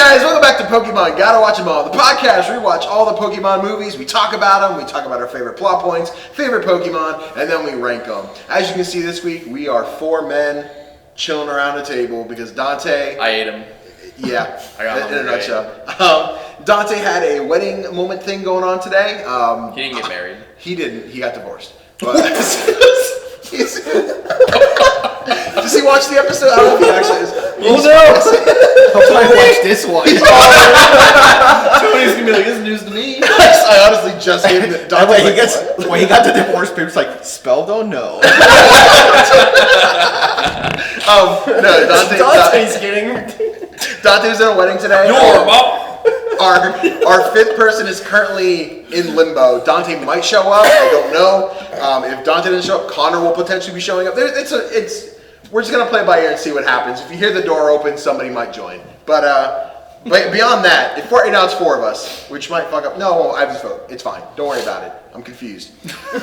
guys, welcome back to Pokemon Gotta Watch Them All, the podcast. We watch all the Pokemon movies, we talk about them, we talk about our favorite plot points, favorite Pokemon, and then we rank them. As you can see this week, we are 4 men chilling around a table because Dante... I ate him. Yeah, I got in a nutshell. Dante had a wedding moment thing going on today. He didn't get married. He didn't, he got divorced. But does he watch the episode? I don't know if he actually is. Oh no! I'll probably watch this one. Tony's gonna be like, this is news to me. I honestly just gave him the Wait, when he got the divorce papers, like, spelled though? No. No, Dante's getting... Dante was at a wedding today. Your mom. Our 5th person is currently in limbo. Dante might show up. I don't know. If Dante doesn't show up, Connor will potentially be showing up. We're just gonna play by ear and see what happens. If you hear the door open, somebody might join. But beyond that, right now it's 4 of us, which might fuck up. No, I have this vote. It's fine. Don't worry about it. I'm confused.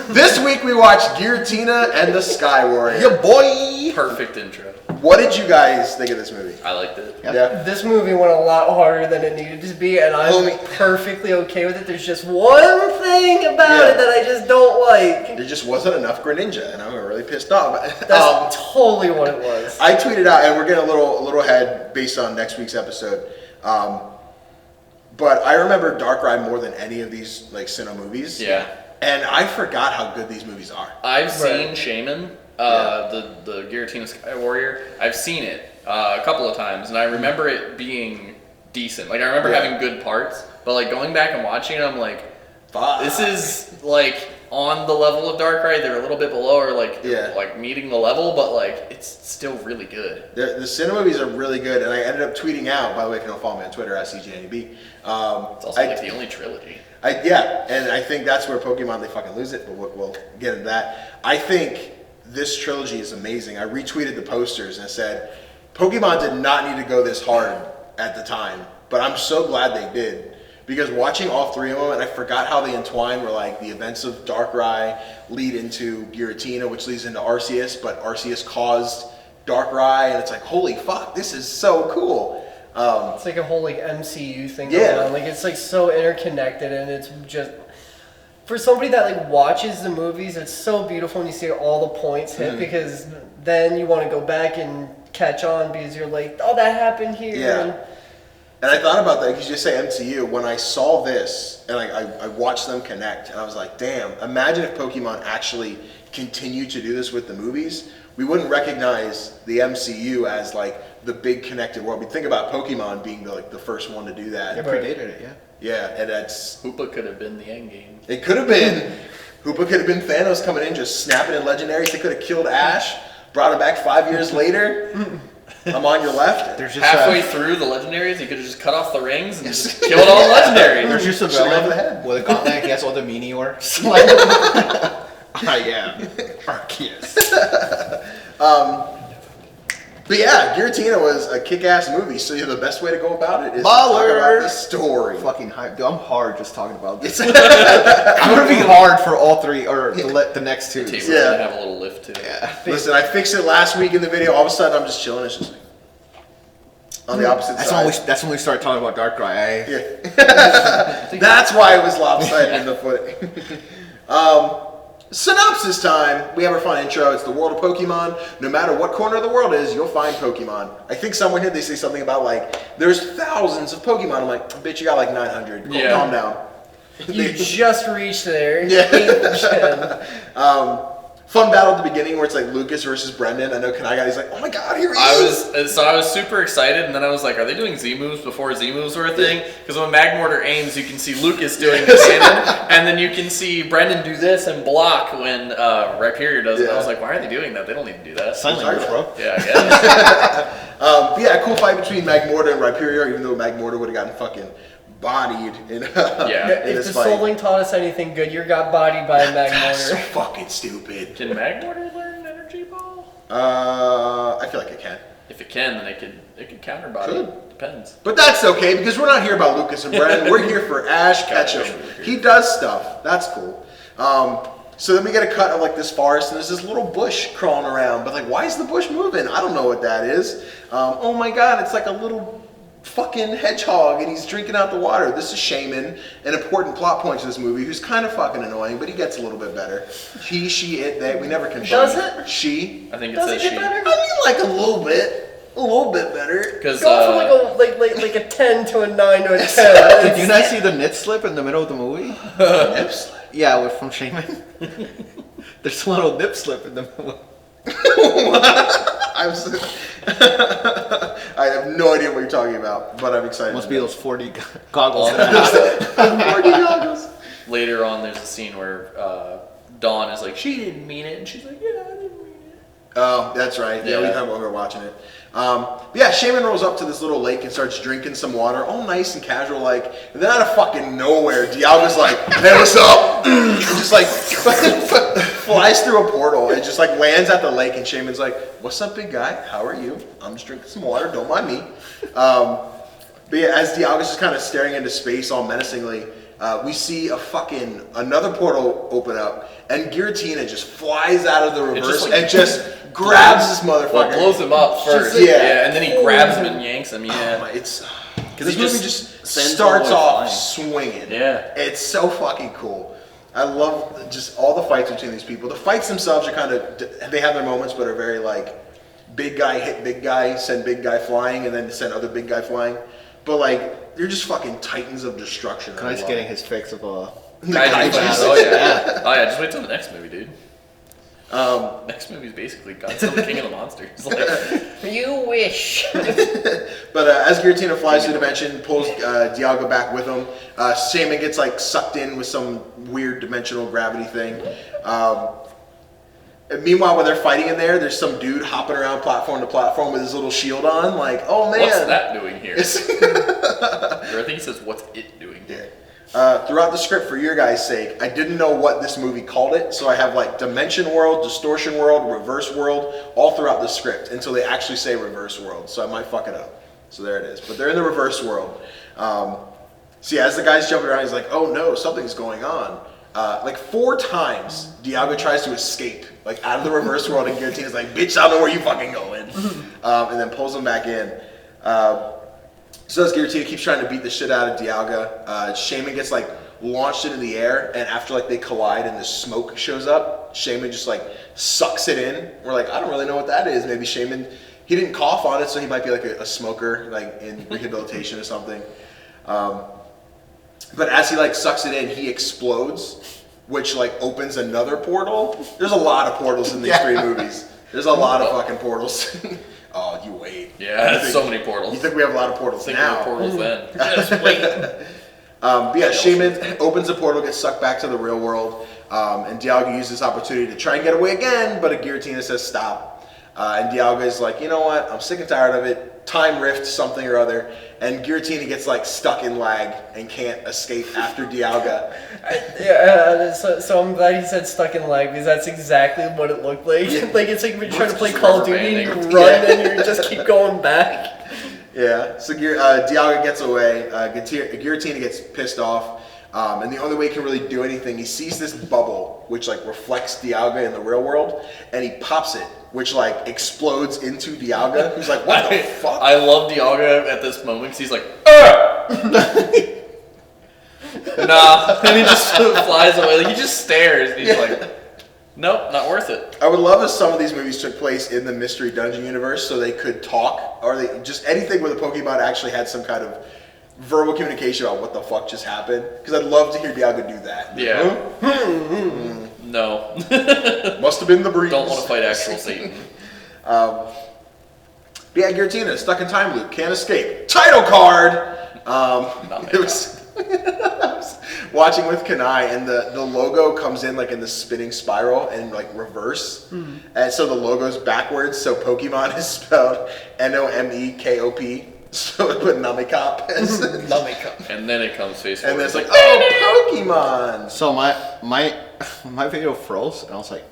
This week we watched Giratina and the Sky Warrior. Yeah, boy. Perfect intro. What did you guys think of this movie? I liked it. Yep. Yeah. This movie went a lot harder than it needed to be, and I'm perfectly okay with it. There's just one thing about it that I just don't like. There just wasn't enough Greninja, and I'm really pissed off. That's totally what it was. I tweeted out, and we're getting a little ahead based on next week's episode. But I remember Darkrai more than any of these like Sinnoh movies. Yeah. And I forgot how good these movies are. I've seen Shaymin, the Giratina Sky Warrior. I've seen it a couple of times, and I remember it being decent. Like, I remember having good parts, but like going back and watching it, I'm like, Fuck. this is like on the level of Darkrai. They're a little bit below, or like meeting the level, but like it's still really good. The Sinnoh movies are really good, and I ended up tweeting out. By the way, if you don't follow me on Twitter, at CGDannyB. It's also like the only trilogy. And I think that's where Pokemon, they fucking lose it, but we'll get into that. I think this trilogy is amazing. I retweeted the posters and said, Pokemon did not need to go this hard at the time, but I'm so glad they did. Because watching all 3 of them, and I forgot how they entwine, were like the events of Darkrai lead into Giratina, which leads into Arceus, but Arceus caused Darkrai, and it's like, holy fuck, this is so cool. It's like a whole like MCU thing going on. Like, it's like so interconnected, and it's just for somebody that like watches the movies, it's so beautiful when you see all the points hit, because then you want to go back and catch on because you're like, oh, that happened here. Yeah. And I thought about that because you just say MCU. When I saw this and I watched them connect, and I was like, damn, imagine if Pokemon actually continued to do this with the movies. We wouldn't recognize the MCU as like the big connected world. We think about Pokemon being the first one to do that. Yeah, predated it, yeah. Yeah, and that's... Hoopa could have been the end game. It could have been. Hoopa could have been Thanos coming in, just snapping in legendaries. They could have killed Ash, brought him back 5 years later. I'm on your left. There's just halfway through the legendaries, he could have just cut off the rings and just killed all the legendaries. There's just a villain with a gauntlet. He has all the meteors. I am Arceus. But yeah, Giratina was a kick-ass movie, so the best way to go about it is to talk about the story. Fucking hype. Dude, I'm hard just talking about this. I'm gonna be hard for all 3, or the next 2. The table's gonna have a little lift to it. Yeah. Listen, I fixed it last week in the video. All of a sudden, I'm just chilling. It's just like on the opposite side. That's when we started talking about Darkrai. Yeah. That's why it was lopsided in the footage. Synopsis time. We have our fun intro. It's the world of Pokemon. No matter what corner of the world is, you'll find Pokemon. I think somewhere here they say something about like, there's thousands of Pokemon. I'm like, bitch, you got like 900. Calm down. You just reached there. Yeah. Fun battle at the beginning where it's like Lucas versus Brendan. I know Kanai he's like, oh my god, here he is. I was super excited, and then I was like, are they doing Z moves before Z moves were a thing? Because when Magmortar aims, you can see Lucas doing the cannon, and then you can see Brendan do this and block when Rhyperior does it. I was like, why are they doing that? They don't need to do that. Sign language, bro. Yeah, I guess. Yeah, cool fight between Magmortar and Rhyperior, even though Magmortar would have gotten fucking bodied in If this the fight. Soul Link taught us anything good, you got bodied by a That's so Magmortar. fucking stupid. Can Magmortar learn Energy Ball? I feel like it can. If it can, then it could counter body. Could. Depends. But that's okay, because we're not here about Lucas and Brennan. We're here for Ash Ketchum. He does stuff. That's cool. So then we get a cut of like this forest, and there's this little bush crawling around. But like, why is the bush moving? I don't know what that is. Oh my god, it's like a little fucking hedgehog and he's drinking out the water. This is Shaymin, an important plot point to this movie, who's kind of fucking annoying, but he gets a little bit better. He, she, it, they, we never confirm. Does it? She. I think it Does says it she. get better? I mean, like a little bit. A little bit better. Because Go from like a 10 to a 9 to a 10. Did you not see the nip slip in the middle of the movie? Nip slip? Yeah, from Shaymin. There's a little nip slip in the middle. I have no idea what you're talking about, but I'm excited. Must be those 4D goggles. 4D goggles. later on, there's a scene where Dawn is like, she didn't mean it, and she's like, yeah, I didn't mean it. Oh, that's right. Yeah, we Yeah. talked about when we were watching it. But yeah, Shaymin rolls up to this little lake and starts drinking some water, all nice and casual, like. And then out of fucking nowhere, Dialga's like, "Hey, what's up?" Just like flies through a portal and just like lands at the lake. And Shaymin's like, "What's up, big guy? How are you? I'm just drinking some water. Don't mind me." But yeah, as Dialga's just kind of staring into space, all menacingly, we see another portal open up, and Giratina just flies out of the reverse and just grabs this motherfucker. Well, it blows him up first. Yeah. And then he grabs him and yanks him. Yeah. This he movie just just sends starts all the way off flying. swinging. Yeah. It's so fucking cool. I love just all the fights between these people. The fights themselves are kind of, they have their moments, but are very like, big guy hit big guy, send big guy flying, and then send other big guy flying. But like, they're just fucking titans of destruction. Kai's getting his fix of Oh yeah. Oh yeah. Just wait till the next movie, dude. Next movie is basically Godzilla, King of the Monsters. Like, You wish. But as Giratina flies through the dimension, pulls Dialga back with him, Shaymin gets like sucked in with some weird dimensional gravity thing. And meanwhile, when they're fighting in there, there's some dude hopping around platform to platform with his little shield on. Like, oh man, what's that doing here? Or I think he says, "What's it doing here?" Throughout the script, for your guys' sake, I didn't know what this movie called it, so I have like Dimension World, Distortion World, Reverse World, all throughout the script until they actually say Reverse World, so I might fuck it up. So there it is. But they're in the Reverse World. So yeah, as the guy's jumping around, he's like, oh no, something's going on. Like 4 times, Dialga tries to escape, like out of the Reverse World, and Giratina's like, bitch, I don't know where you fucking going. And then pulls him back in. So as Giratina keeps trying to beat the shit out of Dialga, Shaymin gets like launched into the air, and after like they collide and the smoke shows up, Shaymin just like sucks it in. We're like, I don't really know what that is. Maybe Shaymin, he didn't cough on it, so he might be like a smoker, like in rehabilitation or something. But as he like sucks it in, he explodes, which like opens another portal. There's a lot of portals in these 3 movies. There's a lot of fucking portals. Oh, you wait. Yeah, there's so many portals. You think we have a lot of portals now? Portals then. Just wait. But yeah, Shaymin opens a portal, gets sucked back to the real world, and Dialga uses this opportunity to try and get away again, but Giratina says stop. And Dialga is like, you know what, I'm sick and tired of it, time rift something or other, and Giratina gets like stuck in lag and can't escape after Dialga. So I'm glad he said stuck in lag, because that's exactly what it looked like. Yeah. Like it's like when you're trying to play Just Call of rubber Duty and you banding. run and you just keep going back. Yeah, so Dialga gets away, Giratina gets pissed off, and the only way he can really do anything, he sees this bubble, which like reflects Dialga in the real world, and he pops it, which like explodes into Dialga, who's like, what the fuck? I love Dialga at this moment because he's like, "Argh!" Nah, and he just flies away. Like, he just stares. And he's like, nope, not worth it. I would love if some of these movies took place in the Mystery Dungeon universe so they could talk, or they just anything where the Pokemon actually had some kind of verbal communication about what the fuck just happened. Because I'd love to hear Dialga do that. Yeah. No. Must have been the breeze. Don't want to fight actual Satan. But yeah, Giratina, stuck in time loop, can't escape. Title card! It was I was watching with Kanai, and the logo comes in like in the spinning spiral and like reverse. And so the logo's backwards, so Pokemon is spelled Nomekop. So it put Namekop as Namekop. And then it comes face and forward. then it's like, oh, Pokemon! So my video froze, and I was like,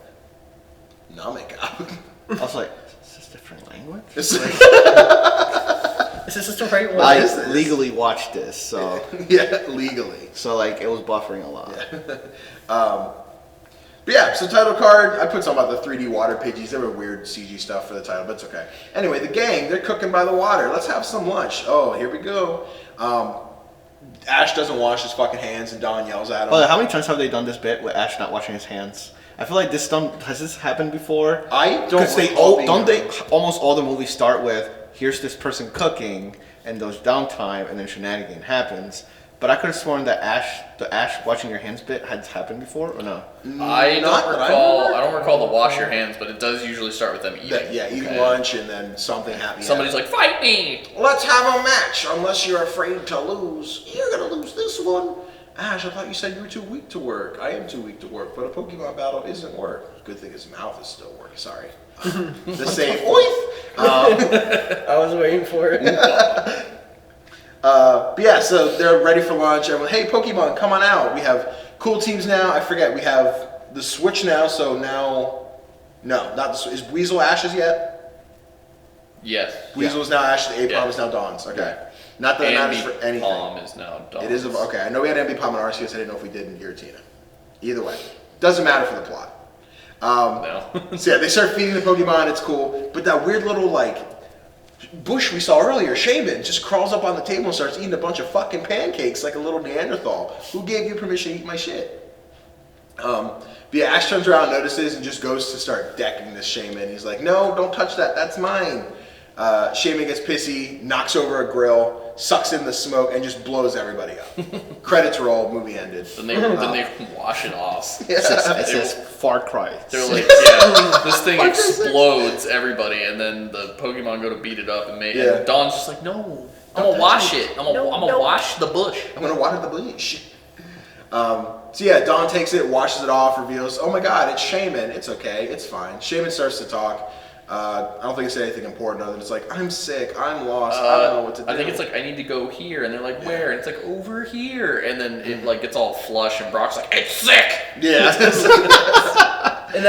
Namekop. I was like, is this different language? It's like, Is this just the right one? I is this? legally watched this, so yeah, legally. like it was buffering a lot. But yeah, so title card, I put something about the 3D water Pidgeys. They were weird CG stuff for the title, but it's okay. Anyway, the gang, they're cooking by the water. Let's have some lunch. Oh, here we go. Ash doesn't wash his fucking hands and Dawn yells at him. But how many times have they done this bit with Ash not washing his hands? I feel like has this happened before? I don't Because recall they almost all the movies start with, here's this person cooking, and there's downtime, and then shenanigan happens. But I could have sworn that the Ash washing your hands bit had happened before, or no? I don't recall the wash your hands, but it does usually start with them eating. Eating lunch and then something happens. Somebody's like, fight me! Let's have a match, unless you're afraid to lose. You're gonna lose this one. Ash, I thought you said you were too weak to work. I am too weak to work, but a Pokemon battle isn't work. Good thing his mouth is still working, sorry. The safe voice. I was waiting for it. But yeah, so they're ready for lunch. Everyone, hey, Pokemon, come on out. We have cool teams now. I forget, we have the Switch now, so now... No, not the Switch. Is Weasel Ash's yet? Yes. Weasel is now Ash, the Apom is now Dawn's. Okay. Yeah. Not that it matters for Ambi anything. Palm is now Dawn's. It is, okay, I know we had Ambi Palm and Arceus, I didn't know if we did in Giratina. Either way. Doesn't matter for the plot. No. So yeah, they start feeding the Pokemon, it's cool. But that weird little, like, bush we saw earlier, Shaymin, just crawls up on the table and starts eating a bunch of fucking pancakes like a little Neanderthal. Who gave you permission to eat my shit? But yeah, Ash turns around, notices, and just goes to start decking this Shaymin. He's like, no, don't touch that, that's mine. Shaymin gets pissy, knocks over a grill, sucks in the smoke, and just blows everybody up. Credits roll, movie ended. Then they wash it off. Yeah. It says Far Cry. They're like, yeah, this thing explodes everybody, and then the Pokemon go to beat it up, and and Dawn's just like, no, I'm gonna wash it. I'm gonna wash the bush. I'm gonna water the bleach. So yeah, Dawn takes it, washes it off, reveals, oh my god, it's Shaymin. It's okay, it's fine. Shaymin starts to talk. I don't think it said anything important other than it's like, I'm sick, I'm lost, I don't know what to do. I think it's like, I need to go here, and they're like, where? And it's like, over here. And then it like gets all flush, and Brock's like, it's sick! Yeah. And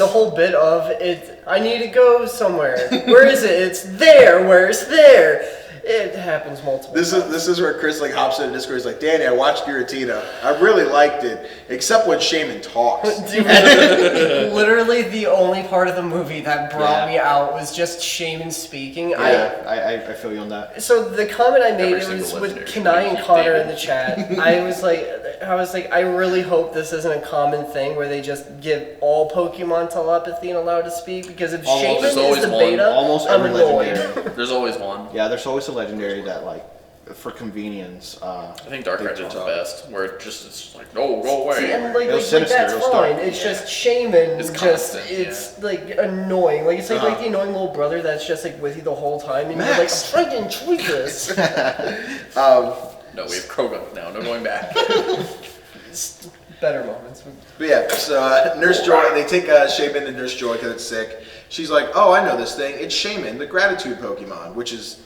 the whole bit of it, I need to go somewhere. Where is it? It's there. Where's there? It happens multiple times. This is where Chris like hops in Discord. He's like, Danny, I watched Giratina. I really liked it, except when Shaymin talks. Dude, literally the only part of the movie that brought me out was just Shaymin speaking. Yeah, I feel you on that. So the comment I made, Every it was single with legendary Kanai and David. Connor in the chat. I was like, I really hope this isn't a common thing where they just give all Pokemon telepathy and allow to speak, because if Shaymin there's is always the one. beta, Almost I'm every annoyed. legendary. There's always one. Yeah, there's always a legendary that, like, for convenience. I think Darkrai is the talk. best, where it's just like, no, go away. See, and like It was sinister, that's it was fine. dark. It's just Shaymin. It's Just constant, it's like annoying. Like it's like the annoying little brother that's just like with you the whole time, and Max. you're like, I'm trying to enjoy this. No, we have Krogan now, no going back. Better moments. But yeah, so Nurse Joy, they take Shaymin to Nurse Joy because it's sick. She's like, oh, I know this thing. It's Shaymin, the gratitude Pokemon, which is...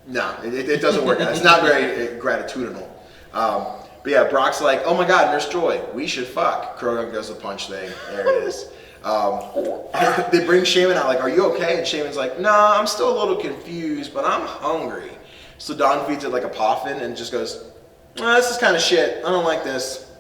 No, it doesn't work out. It's not very gratitudinal. But yeah, Brock's like, oh my god, Nurse Joy, we should fuck. Krogan does the punch thing. There it is. They bring Shaymin out, like, are you okay? And Shaymin's like, nah, I'm still a little confused, but I'm hungry. So Dawn feeds it like a poffin and just goes, this is kind of shit. I don't like this.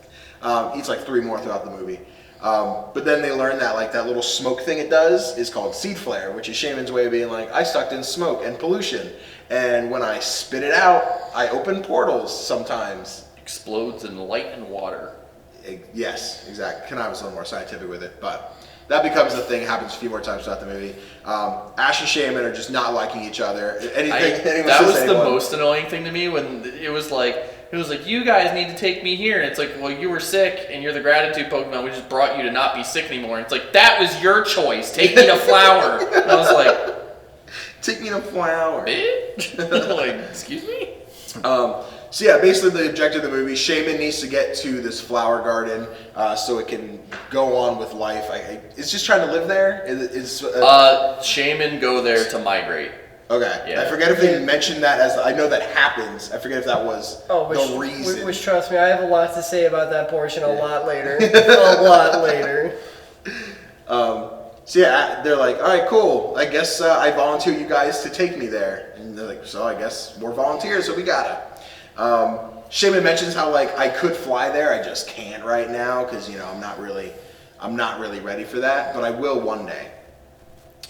Eats like 3 more throughout the movie. But then they learn that like that little smoke thing it does is called seed flare, which is Shaymin's way of being like, I sucked in smoke and pollution. And when I spit it out, I open portals sometimes. Explodes in light and water. Yes, exactly. Kanai was a little more scientific with it, but that becomes the thing. It happens a few more times throughout the movie. Ash and Shaymin are just not liking each other. That was the most annoying thing to me when it was like, you guys need to take me here. And it's like, well, you were sick and you're the gratitude Pokemon. We just brought you to not be sick anymore. And it's like, that was your choice. Take me to Flower. And I was like, take me to Flower. bitch? Like, excuse me? So yeah, basically the objective of the movie, Shaymin needs to get to this flower garden so it can go on with life. It's just trying to live there? Shaymin go there to migrate. Okay. Yeah. I forget if they mentioned that as, I know that happens. I forget if that was the reason. Which trust me, I have a lot to say about that portion a lot later. A lot later. So yeah, they're like, all right, cool. I guess I volunteer you guys to take me there. And they're like, so I guess more volunteers, so we gotta. Shaymin mentions how like I could fly there, I just can't right now because you know I'm not really ready for that, but I will one day.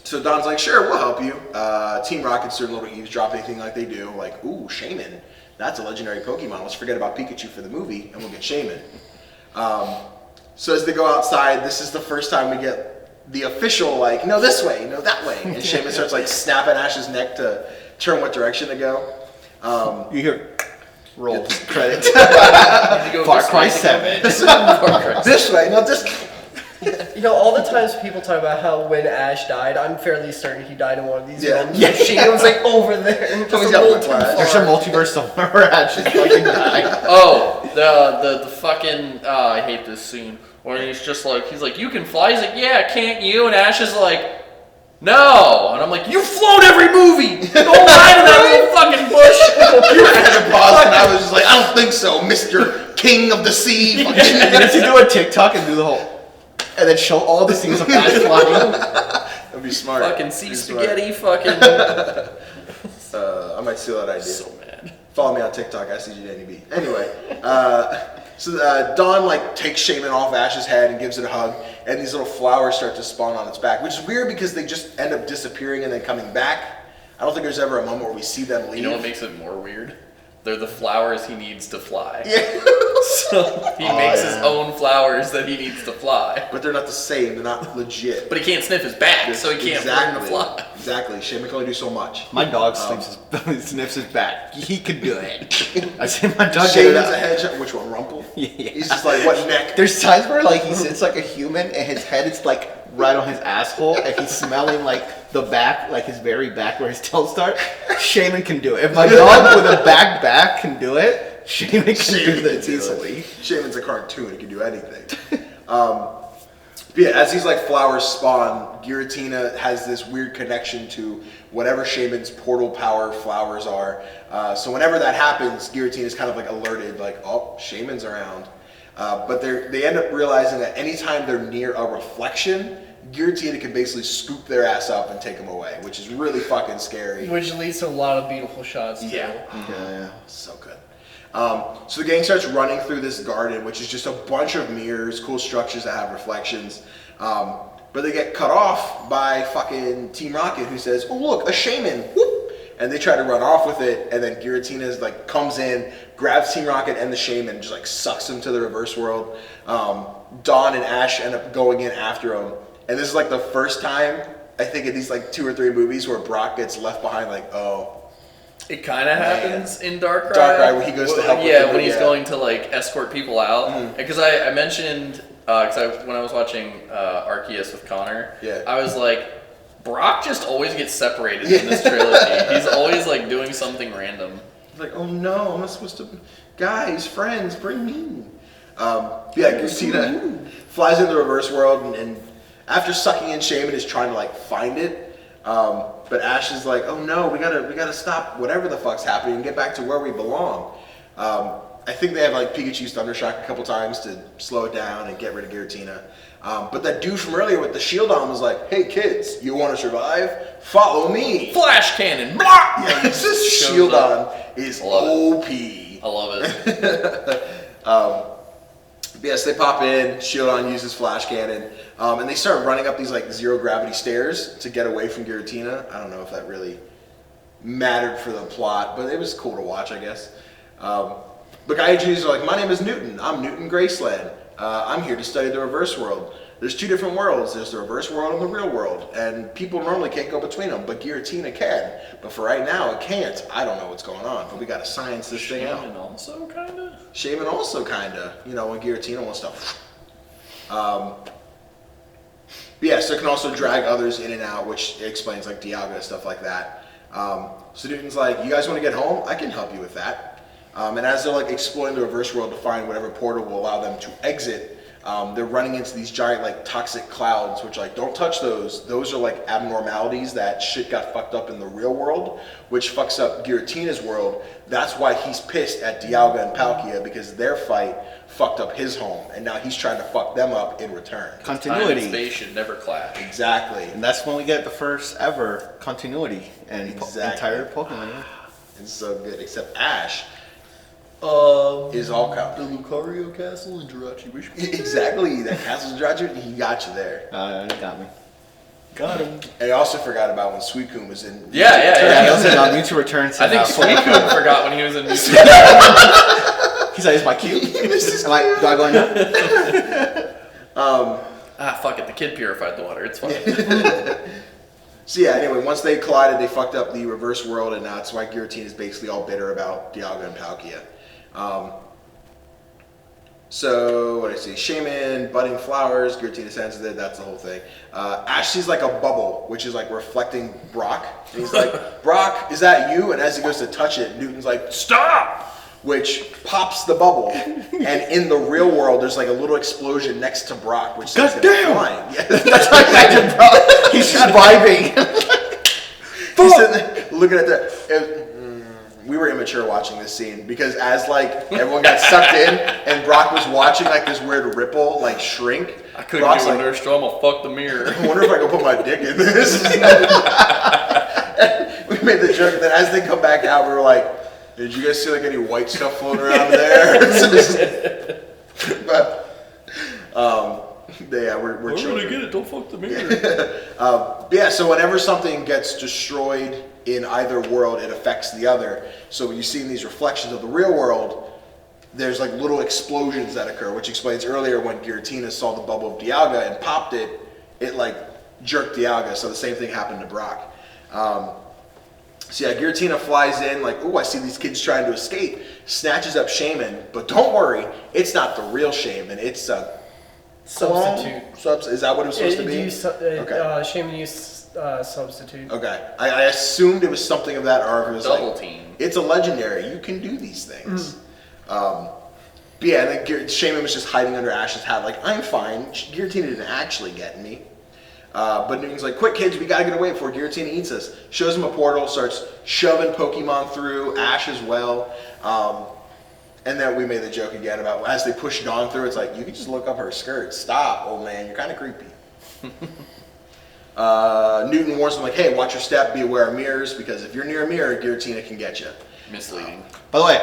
So Don's like, sure, we'll help you. Team Rocket's doing a little eavesdropping thing like they do. Like, ooh, Shaymin, that's a legendary Pokemon. Let's forget about Pikachu for the movie, and we'll get Shaymin. So as they go outside, this is the first time we get the official, like, no this way, no that way. And Shaymin starts like snapping Ash's neck to turn what direction to go. You hear roll credit. Far Cry 7. This way, no this way. You know, all the times people talk about how when Ash died, I'm fairly certain he died in one of these Yeah. rooms. She was like over there. And just He's a got little one too flash. There's far. a multiverse somewhere where Ash is fucking dying. Oh, the fucking I hate this scene where he's like, you can fly. He's like, yeah, can't you? And Ash is like, no. And I'm like, you've flown every movie. Don't lie to that little fucking bush. I had to pause and I was just like, I don't think so, Mr. King of the Sea. And if you do a TikTok and do the whole, and then show all the scenes of Ash flying. That'd be smart. Fucking sea Be spaghetti. Fucking. I might steal that idea. So mad. Follow me on TikTok, CGDannyB. Anyway, so Dawn like takes Shaymin off Ash's head and gives it a hug, and these little flowers start to spawn on its back, which is weird because they just end up disappearing and then coming back. I don't think there's ever a moment where we see them leave. You know what makes it more weird? They're the flowers he needs to fly. Yeah. So he makes his own flowers that he needs to fly. But they're not the same. They're not legit. But he can't sniff his back, so he can't learn to fly. Exactly. Shaymin can only do so much. My dog sniffs his back. He could do it. I see my dog. Shaymin's a hedgehog. Which one? Rumple? Yeah. He's just like, what neck? There's times where like he sits like a human and his head is like right on his asshole and he's smelling like the back, like his very back where his tail start. Shaymin can do it. If my dog with a back can do it, Shaymin can do this easily. Shaymin's a cartoon. He can do anything. But yeah, as these like flowers spawn, Giratina has this weird connection to whatever Shaymin's portal power flowers are. So whenever that happens, Giratina is kind of like alerted, like, oh, Shaymin's around. But they end up realizing that anytime they're near a reflection, Giratina can basically scoop their ass up and take them away, which is really fucking scary. Which leads to a lot of beautiful shots, too. Yeah. So good. So the gang starts running through this garden, which is just a bunch of mirrors, cool structures that have reflections. But they get cut off by fucking Team Rocket, who says, "Oh look, a Shaymin!" Whoop! And they try to run off with it, and then Giratina like comes in, grabs Team Rocket and the Shaymin, just like sucks them to the reverse world. Dawn and Ash end up going in after him, and this is like the first time I think in these like 2 or 3 movies where Brock gets left behind. Like, oh. It kind of happens in Darkrai. Darkrai, when he goes to help with yeah, the- when he's yeah. going to like escort people out. Because I mentioned, when I was watching Arceus with Connor, Yeah. I was like, Brock just always gets separated in this trilogy. He's always like doing something random. Like, oh no, I'm not supposed to. Guys, friends, bring me. Yeah, Giratina flies into the reverse world, and after sucking in Shaymin is trying to like find it. But Ash is like, oh no, we gotta stop whatever the fuck's happening and get back to where we belong. I think they have like Pikachu's Thundershock a couple times to slow it down and get rid of Giratina. But that dude from earlier with the shield on was like, hey kids, you want to survive? Follow me. Flash cannon! Blah! Yeah, this Shows shield up. on is Love OP. I love it. Yes, they pop in, Shieldon uses Flash Cannon, and they start running up these like zero gravity stairs to get away from Giratina. I don't know if that really mattered for the plot, but it was cool to watch, I guess. But Gaiju's are like, my name is Newton. I'm Newton Graceland. I'm here to study the reverse world. There's 2 different worlds. There's the reverse world and the real world, and people normally can't go between them, but Giratina can. But for right now, it can't. I don't know what's going on, but we gotta science this thing out. Shaymin also kinda? Shaymin also kinda, when Giratina wants to. But yeah, so it can also drag others in and out, which explains like Dialga and stuff like that. So Newton's like, you guys want to get home? I can help you with that. And as they're like exploring the reverse world to find whatever portal will allow them to exit, they're running into these giant like toxic clouds, which like don't touch those. Those are like abnormalities that shit got fucked up in the real world, which fucks up Giratina's world. That's why he's pissed at Dialga and Palkia, because their fight fucked up his home, and now he's trying to fuck them up in return. Time and Continuity. space should never clash. Exactly. And that's when we get the first ever continuity and Exactly. entire Pokemon. Yeah. It's so good, except Ash. is all cow. The Lucario Castle in Jirachi. Exactly, that Castle's Jirachi, he got you there. He got me. Got him. And I also forgot about when Suicune was in. Yeah, he also got Mewtwo returns. I think Suicune forgot when he was in Mewtwo. He's like, "Is my cue?" I'm like, "Do I go now?" Fuck it. The kid purified the water. It's fine. So yeah, anyway, once they collided, they fucked up the reverse world, and that's why Giratina is basically all bitter about Dialga and Palkia. So, what did I say? Shaymin, budding flowers, Giratina sensitive, that's the whole thing. Ash sees like a bubble, which is like reflecting Brock. And he's like, Brock, is that you? And as he goes to touch it, Newton's like, stop! Which pops the bubble. And in the real world, there's like a little explosion next to Brock, which sends him flying. Yeah, that's like imagine Brock. He's surviving. He's sitting there looking at that. We were immature watching this scene because as like everyone got sucked in and Brock was watching like this weird ripple like shrink. I couldn't Brock's get like, under straw. I'm gonna fuck the mirror. I wonder if I can put my dick in this. We made the joke that as they come back out, we were like, did you guys see like any white stuff floating around there? But yeah, we're I'm children. gonna get it. Don't fuck the mirror. Yeah, so whenever something gets destroyed in either world, it affects the other. So when you see in these reflections of the real world, there's like little explosions that occur, which explains earlier when Giratina saw the bubble of Dialga and popped it, it like jerked Dialga. So the same thing happened to Brock. So yeah, Giratina flies in like, ooh, I see these kids trying to escape, snatches up Shaymin, but don't worry, it's not the real Shaymin, it's a Substitute. Is that what it was supposed to be? Shaymin used substitute. Okay, I assumed it was something of that, or it was Double like, team. it's a legendary, you can do these things. But yeah, and then Shaymin was just hiding under Ash's hat like, I'm fine, Giratina didn't actually get me. But Newton's like, quick kids, we gotta get away before Giratina eats us. Shows him a portal, starts shoving Pokemon through, Ash as well. And then we made the joke again about as they push Dawn through, it's like, you can just look up her skirt. Stop, old man, you're kind of creepy. Newton warns them like, hey, watch your step, be aware of mirrors, because if you're near a mirror, Giratina can get you. Misleading. By the way,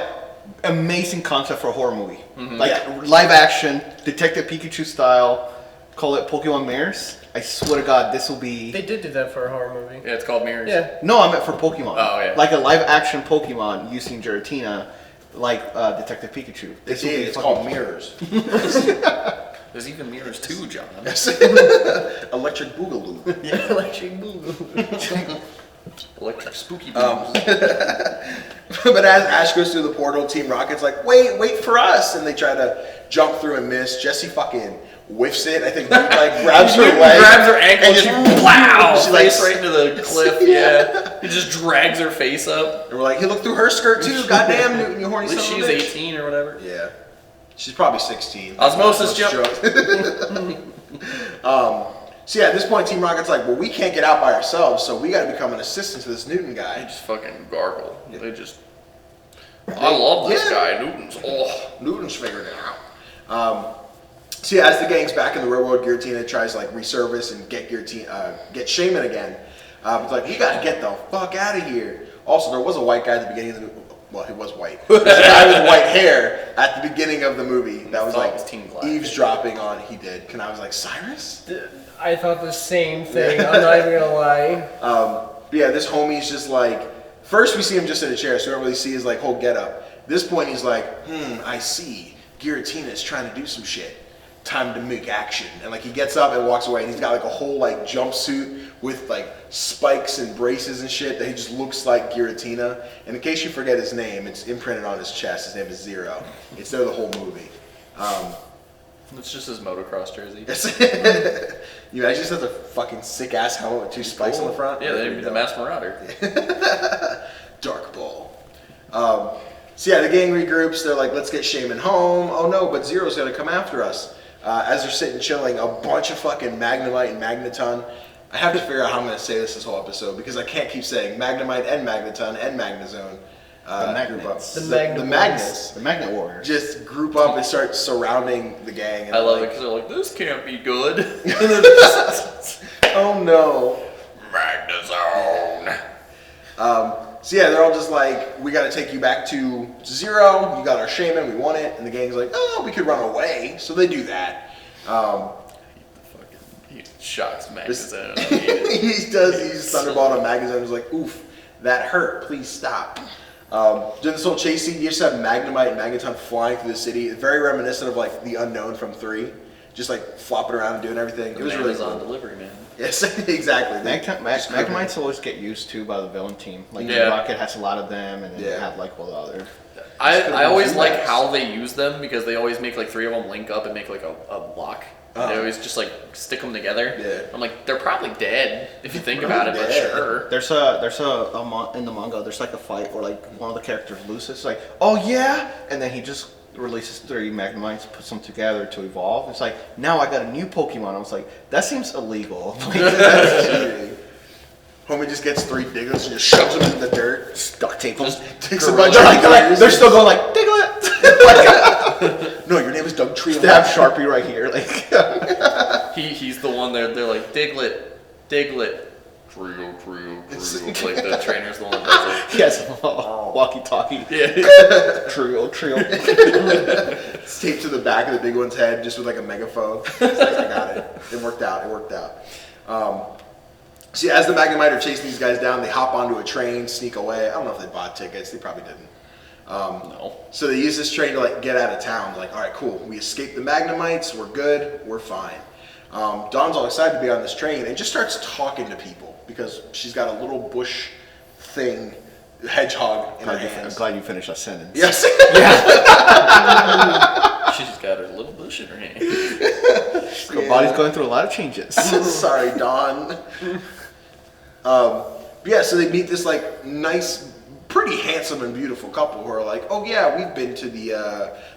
amazing concept for a horror movie. Like live action, Detective Pikachu style, call it Pokemon Mirrors. I swear to God, this will be... They did do that for a horror movie. Yeah, it's called Mirrors. Yeah. No, I meant for Pokemon. Oh, yeah. Like a live action Pokemon using Giratina, like Detective Pikachu. It's called Mirrors. There's even Mirrors too, John. Electric Boogaloo. Yeah, electric boogaloo. Electric spooky boom. But as Ash goes through the portal, Team Rocket's like, wait for us! And they try to jump through and miss. Jessie fucking whiffs it. I think like grabs her leg. Grabs her ankle and and just wow! She Face like, right into the cliff, yeah. He just drags her face up. And we're like, hey, look through her skirt too. Goddamn, Newton, you horny At least son she's of a bitch. 18 or whatever. Yeah. She's probably 16. Osmosis jump. So yeah, at this point, Team Rocket's like, well, we can't get out by ourselves, so we got to become an assistant to this Newton They guy. just fucking gargle. They just... I love this guy, Newton's. Oh. Newton's figured it out. So yeah, as the gang's back in the real world, Giratina tries to like resurface and get Shaymin again. It's like, you got to get the fuck out of here. Also, there was a white guy at the beginning of the movie. Well, he was white. There's a guy with white hair at the beginning of the movie that was like eavesdropping on. He did. And I was like, Cyrus? I thought the same thing. I'm not even gonna lie. But yeah, this homie's just like, first we see him just in a chair, so we don't really see his like whole getup. This point he's like, I see. Giratina's trying to do some shit. Time to make action. And like he gets up and walks away, and he's got like a whole like jumpsuit with like spikes and braces and shit that he just looks like Giratina. And in case you forget his name, it's imprinted on his chest. His name is Zero. It's there the whole movie. It's just his motocross jersey. You imagine just has a fucking sick ass helmet with two spikes on the front? Yeah, they'd be the Masked Marauder. Dark Ball. So yeah, the gang regroups. They're like, let's get Shaymin home. Oh no, but Zero's gonna come after us. As they're sitting chilling, a bunch of fucking Magnemite and Magneton. I have to figure out how I'm gonna say this whole episode because I can't keep saying Magnemite and Magneton and Magnezone. Group up. The magnets. The Magnet Warriors. Just group up and start surrounding the gang. And I love it because they're like, this can't be good. Oh no. Magnezone. So yeah, they're all just like, we got to take you back to 0. You got our Shaymin, we want it. And the gang's like, oh, we could run away. So they do that. He shocks Magazine. He does. He's Thunderbolt on Magazine. He's like, oof, that hurt. Please stop. During this whole chase scene, you just have Magnemite and Magneton flying through the city. It's very reminiscent of like the Unknown from 3. Just like flopping around and doing everything. It was really on cool. Delivery, man. Yes, exactly. Magnemites always get used to by the villain team. Like Rocket has a lot of them, and then they have like all the other. I always like how they use them because they always make like 3 of them link up and make like a lock. They always just like stick them together. Yeah. I'm like, they're probably dead if you think about it, but sure. There's in the manga, there's like a fight where like one of the characters loses, like, oh yeah, and then he just releases 3 Magnemites, puts them together to evolve. It's like, now I got a new Pokemon. I was like, that seems illegal. Like, that's cheating. Homie just gets 3 Digglets and just shoves them in the dirt. Just duct tape them. Takes a bunch they're still going like, Diglett! No, your name is Doug Tree. They have Sharpie right here. Like he's the one they're like, Diglett. Trio. Like the trainer's the one that does it. Yes, walkie-talkie. Yeah. Trio. It's taped to the back of the big one's head just with like a megaphone. It's like, I got it. It worked out. So yeah, as the Magnemite are chasing these guys down, they hop onto a train, sneak away. I don't know if they bought tickets. They probably didn't. No. So they use this train to like get out of town. Like, all right, cool. We escaped the Magnemites. We're good. We're fine. Dawn's all excited to be on this train and just starts talking to people because she's got a little bush thing, hedgehog in her hands. I'm glad you finished that sentence. Yes. She's got her little bush in her hand. Her body's going through a lot of changes. Sorry, Dawn. Yeah, so they meet this like nice, pretty handsome and beautiful couple who are like, oh yeah, we've been to the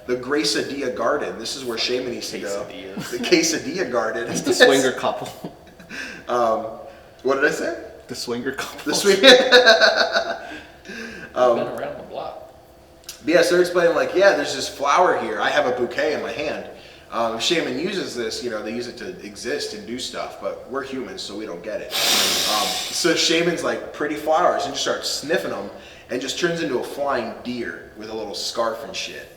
Gracedia Garden. This is where Shaymin needs to go. The Quesadilla Garden. It's the swinger couple. What did I say? The swinger couple. The swinger. Been around the block. But yeah, so they're explaining like, yeah, there's this flower here. I have a bouquet in my hand. If Shaymin uses this, they use it to exist and do stuff, but we're humans, so we don't get it. So Shaymin's like, pretty flowers, and just starts sniffing them, and just turns into a flying deer with a little scarf and shit.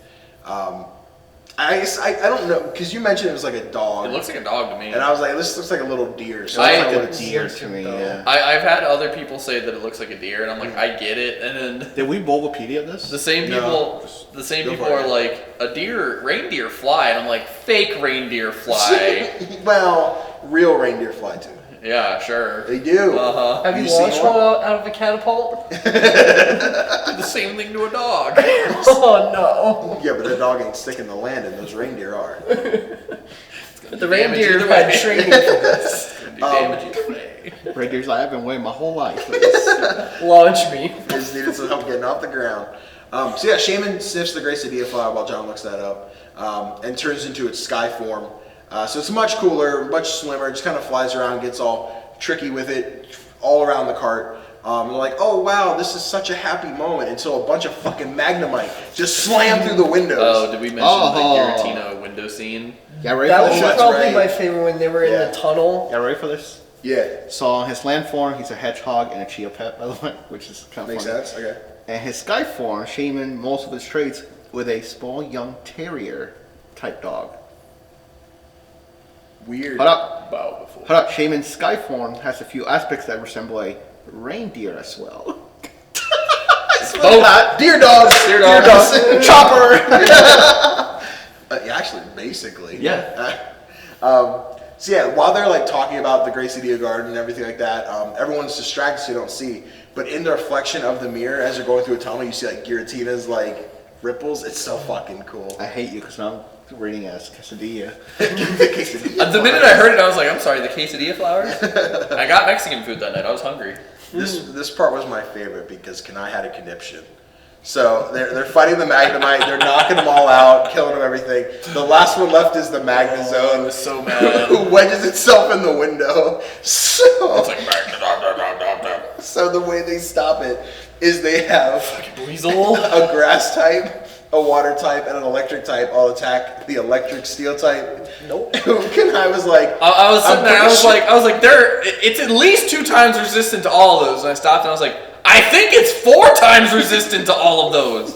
I don't know, because you mentioned it was like a dog. It looks like a dog to me. And I was like, this looks like a little deer. So It like looks like a deer to me, yeah. I've had other people say that it looks like a deer, and I'm like, I get it. And then Did we Bulbapedia this? the same people are like, a reindeer fly, and I'm like, fake reindeer fly. Well, real reindeer fly too. Yeah, sure. They do. Have you launched one out of a catapult? Do the same thing to a dog. Oh no. Yeah, but the dog ain't sticking the land, and those reindeer are. But the reindeer had training for this. Do damage either way. Reindeer's like, I've been waiting my whole life for this. Launch me. They just needed some help getting off the ground. So yeah, Shaymin sniffs the Gracedia flower while John looks that up, and turns into its sky form. So it's much cooler, much slimmer, just kind of flies around, gets all tricky with it, all around the cart. They're like, oh wow, this is such a happy moment, until a bunch of fucking Magnemite just slam through the windows. Oh, did we mention the Giratina window scene? Yeah, ready That for was this? probably my favorite when they were in the tunnel. Yeah, ready for this? Yeah. So on his land form, he's a hedgehog and a Chia Pet, by the way, which is kind of Makes funny. sense, okay. And his sky form, Shaymin, most of his traits with a small young terrier type dog. Weird. Hold up. Bow before. Hold up. Shaymin's sky form has a few aspects that resemble a reindeer as well. Deer dogs. Deer dogs. Chopper. Actually, basically. Yeah. So yeah, while they're like talking about the Gracedia Garden and everything like that, everyone's distracted so you don't see. But in the reflection of the mirror, as they're going through a tunnel, you see like Giratina's like ripples. It's so fucking cool. I hate you because now I'm reading it as quesadilla. The minute I heard it, I was like, I'm sorry, the quesadilla flowers? I got Mexican food that night. I was hungry. This part was my favorite because Kanai had a conniption. So they're fighting the Magnemite, they're knocking them all out, killing them everything. The last one left is the Magnezone. I was so mad. Who wedges itself in the window. It's like So the way they stop it is they have Weasel. a grass type, a water type, and an electric type all attack the electric steel type. Nope. Kanai was like, I was sitting there, I was like, it's at least 2 times resistant to all of those. And I stopped and I was like, I think it's 4 times resistant to all of those.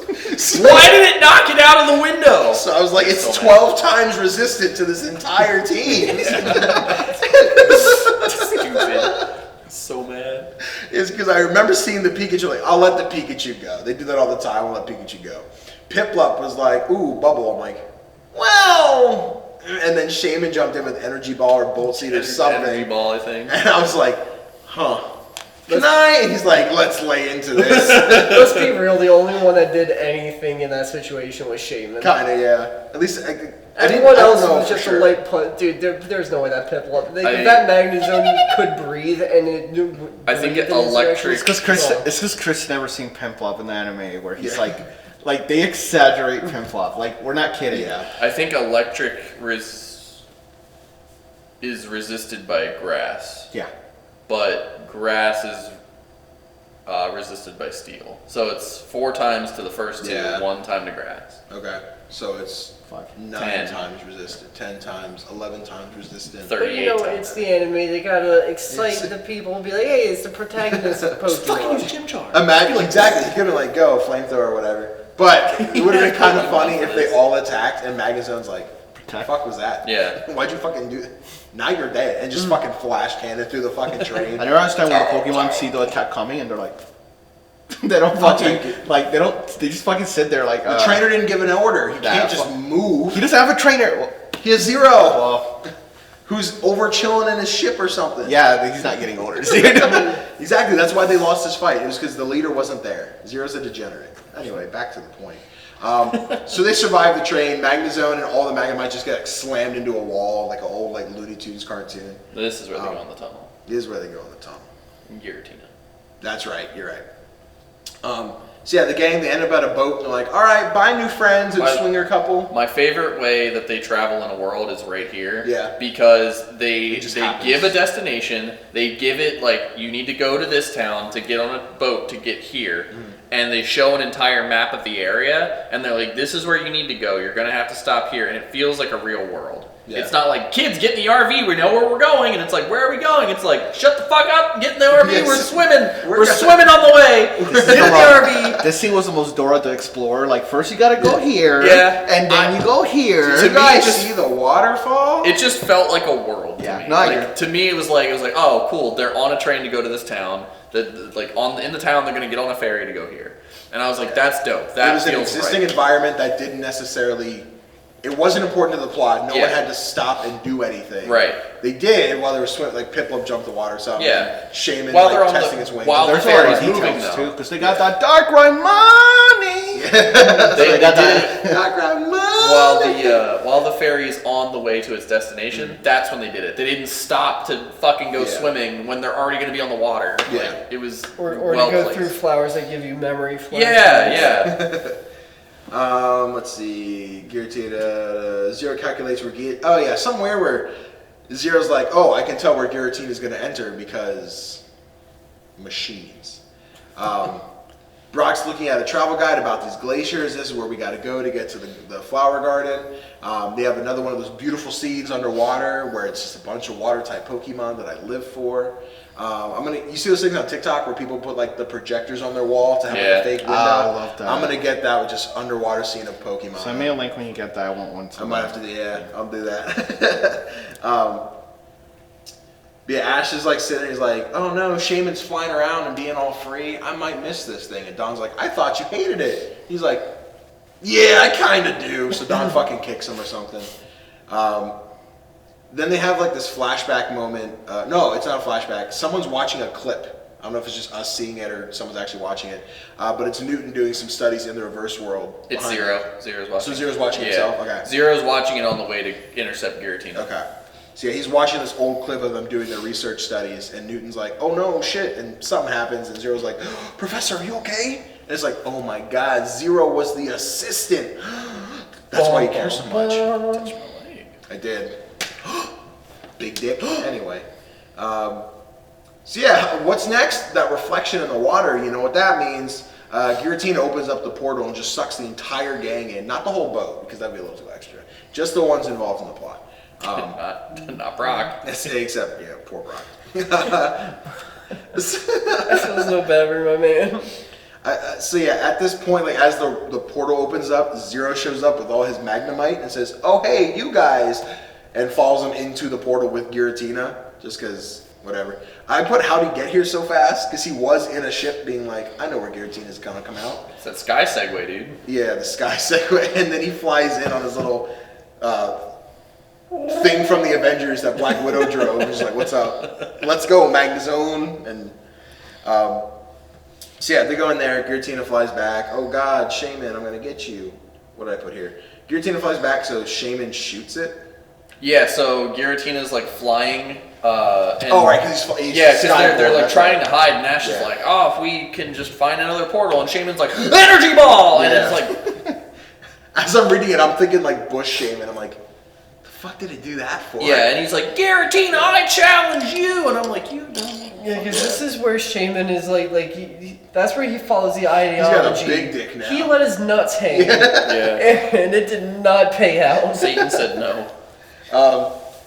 Why did it knock it out of the window? So I was like, it's 12 times resistant to this entire team. Stupid. So mad. It's because I remember seeing the Pikachu, like, I'll let the Pikachu go. They do that all the time, I'll let Pikachu go. Piplup was like, ooh, bubble. I'm like, well. And then Shaymin jumped in with Energy Ball or Bolt Seed or something. Energy Ball, I think. And I was like, huh. Can I? And he's like, let's lay into this. Let's be real, the only one that did anything in that situation was Shaymin. Kinda, yeah. At least Everyone else was for just sure. a light punt. Dude, there's no way that Piplup. That Magnezone could breathe and it. I think breathed in his electric- direction. It's because Chris never seen Piplup in the anime where he's like they exaggerate Piplup. Like we're not kidding. Yeah. I think electric is resisted by grass. Yeah. But grass is resisted by steel. So it's 4 times to the first 2, Yeah. 1 time to grass. Okay. So it's Fuck. 9 10. times resistant, 10 times, 11 times resistant. 30. But you know, 38 it's the anime. They gotta excite the people and be like, "Hey, it's the protagonist of Pokemon." Imagine exactly. He could have like go flamethrower or whatever. But it would have been kind of funny if they all attacked and Magnezone's like, "The fuck was that? Yeah. Why'd you fucking do that? Now you're dead," and just fucking flash cannon through the fucking train. I never understand when the Pokemon see the attack coming and they're like, they don't fucking like they just fucking sit there like. The trainer didn't give an order. He can't just move. He doesn't have a trainer. Well, He has Zero, well, who's over chilling in his ship or something. yeah, he's not getting orders. Exactly. That's why they lost this fight. It was because the leader wasn't there. Zero's a degenerate. Anyway, back to the point. So they survive the train. Magnezone and all the Magnemite just get slammed into a wall like an old like Looney Tunes cartoon. This is where they go in the tunnel. It is where they go in the tunnel. Giratina. That's right. You're right. So yeah, the gang, they end up at a boat and they're like, all right, bye new friends and swinger couple. My favorite way that they travel in a world is right here. Yeah. Because they happens. give a destination, they give it like, you need to go to this town to get on a boat to get here. And they show an entire map of the area and they're like, this is where you need to go. You're gonna have to stop here. And it feels like a real world. Yeah. It's not like, kids, get in the RV, we know where we're going. And it's like, where are we going? It's like, shut the fuck up, get in the RV, Yes. we're swimming. We're gonna- swimming on the way. Get in the RV. This scene was the most Dora the Explorer. Like first you gotta go here, Yeah. and then you go here. To To me, me, just see the waterfall. It just felt like a world to Yeah. me. No, I Like, agree. to me, it was like, oh, cool. They're on a train to go to this town. Like in the town, they're gonna get on a ferry to go here. And I was like, that's dope. That it was an feels existing right. environment that didn't necessarily. It wasn't important to the plot. No Yeah. one had to stop and do anything. Right. They did while they were swimming. Like Piplup jumped the water or something. Yeah. Shaymin While like they're on testing the- his wings. while There's the already ferry's moving, details though. too, because they got that dark ride money. They got did it Background while the ferry is on the way to its destination. That's when they did it. They didn't stop to fucking go Yeah. swimming when they're already gonna be on the water. Yeah. Like, it was Or well to go placed. through flowers that give you memory flashbacks. Yeah. Let's see. Giratina. Zero calculates where Oh yeah, somewhere where Zero's like, oh, I can tell where Giratina is going to enter because machines. Brock's looking at a travel guide about these glaciers. This is where we got to go to get to the flower garden. They have another one of those beautiful seeds underwater where it's just a bunch of water type Pokemon that I live for. You see those things on TikTok where people put like the projectors on their wall to have like, a fake window? I love that. I'm gonna get that with just underwater scene of Pokemon. Send me a link when you get that. I want one. I might have to, yeah, I'll do that. Yeah, Ash is like sitting there, he's like, oh no, Shaymin's flying around and being all free. I might miss this thing. And Don's like, I thought you hated it. He's like, yeah, I kind of do. So Don fucking kicks him or something. Then they have like this flashback moment. No, it's not a flashback. Someone's watching a clip. I don't know if it's just us seeing it or someone's actually watching it. But it's Newton doing some studies in the reverse world. It's behind Zero. it. Zero's watching. So Zero's watching himself? Okay. Zero's watching it on the way to intercept Giratina. Okay. So yeah, he's watching this old clip of them doing their research studies, and Newton's like, oh no, shit, and something happens, and Zero's like, Professor, are you okay? And it's like, oh my god, Zero was the assistant. That's why he cares so much. Touch my leg. I did. Big dick. Anyway. So yeah, what's next? That reflection in the water, you know what that means. Giratina opens up the portal and just sucks the entire gang in. Not the whole boat, because that'd be a little too extra. Just the ones involved in the plot. Not Brock. Except, yeah, poor Brock. I feel so bad for my man. So yeah, at this point, like as the portal opens up, Zero shows up with all his magnemite and says, "Oh hey, you guys," and follows him into the portal with Giratina, just because whatever. I put how'd he get here so fast because he was in a ship, being like, "I know where Giratina's gonna come out." It's that sky segue, dude. Yeah, the sky segue, and then he flies in on his little thing from the Avengers that Black Widow drove. He's like, "What's up? Let's go, Magnezone." And so yeah, they go in there. Giratina flies back. Oh God, Shaymin, I'm gonna get you. What did I put here? Giratina flies back, so Shaymin shoots it. Yeah, so Giratina's like flying. And Oh right, because he's yeah, because they're like that's trying right. to hide, and Ash is Yeah. like, "Oh, if we can just find another portal," and Shaymin's like, "Energy ball," and Yeah. it's like, As I'm reading it, I'm thinking like Bush Shaymin. I'm like, the fuck did it do that for? yeah, and he's like, "Giratina, I challenge you," and I'm like, "You don't." Yeah, because this is where Shaymin is that's where he follows the got a ideology. big dick now. He let his nuts hang, Yeah. and it did not pay out. Satan said no.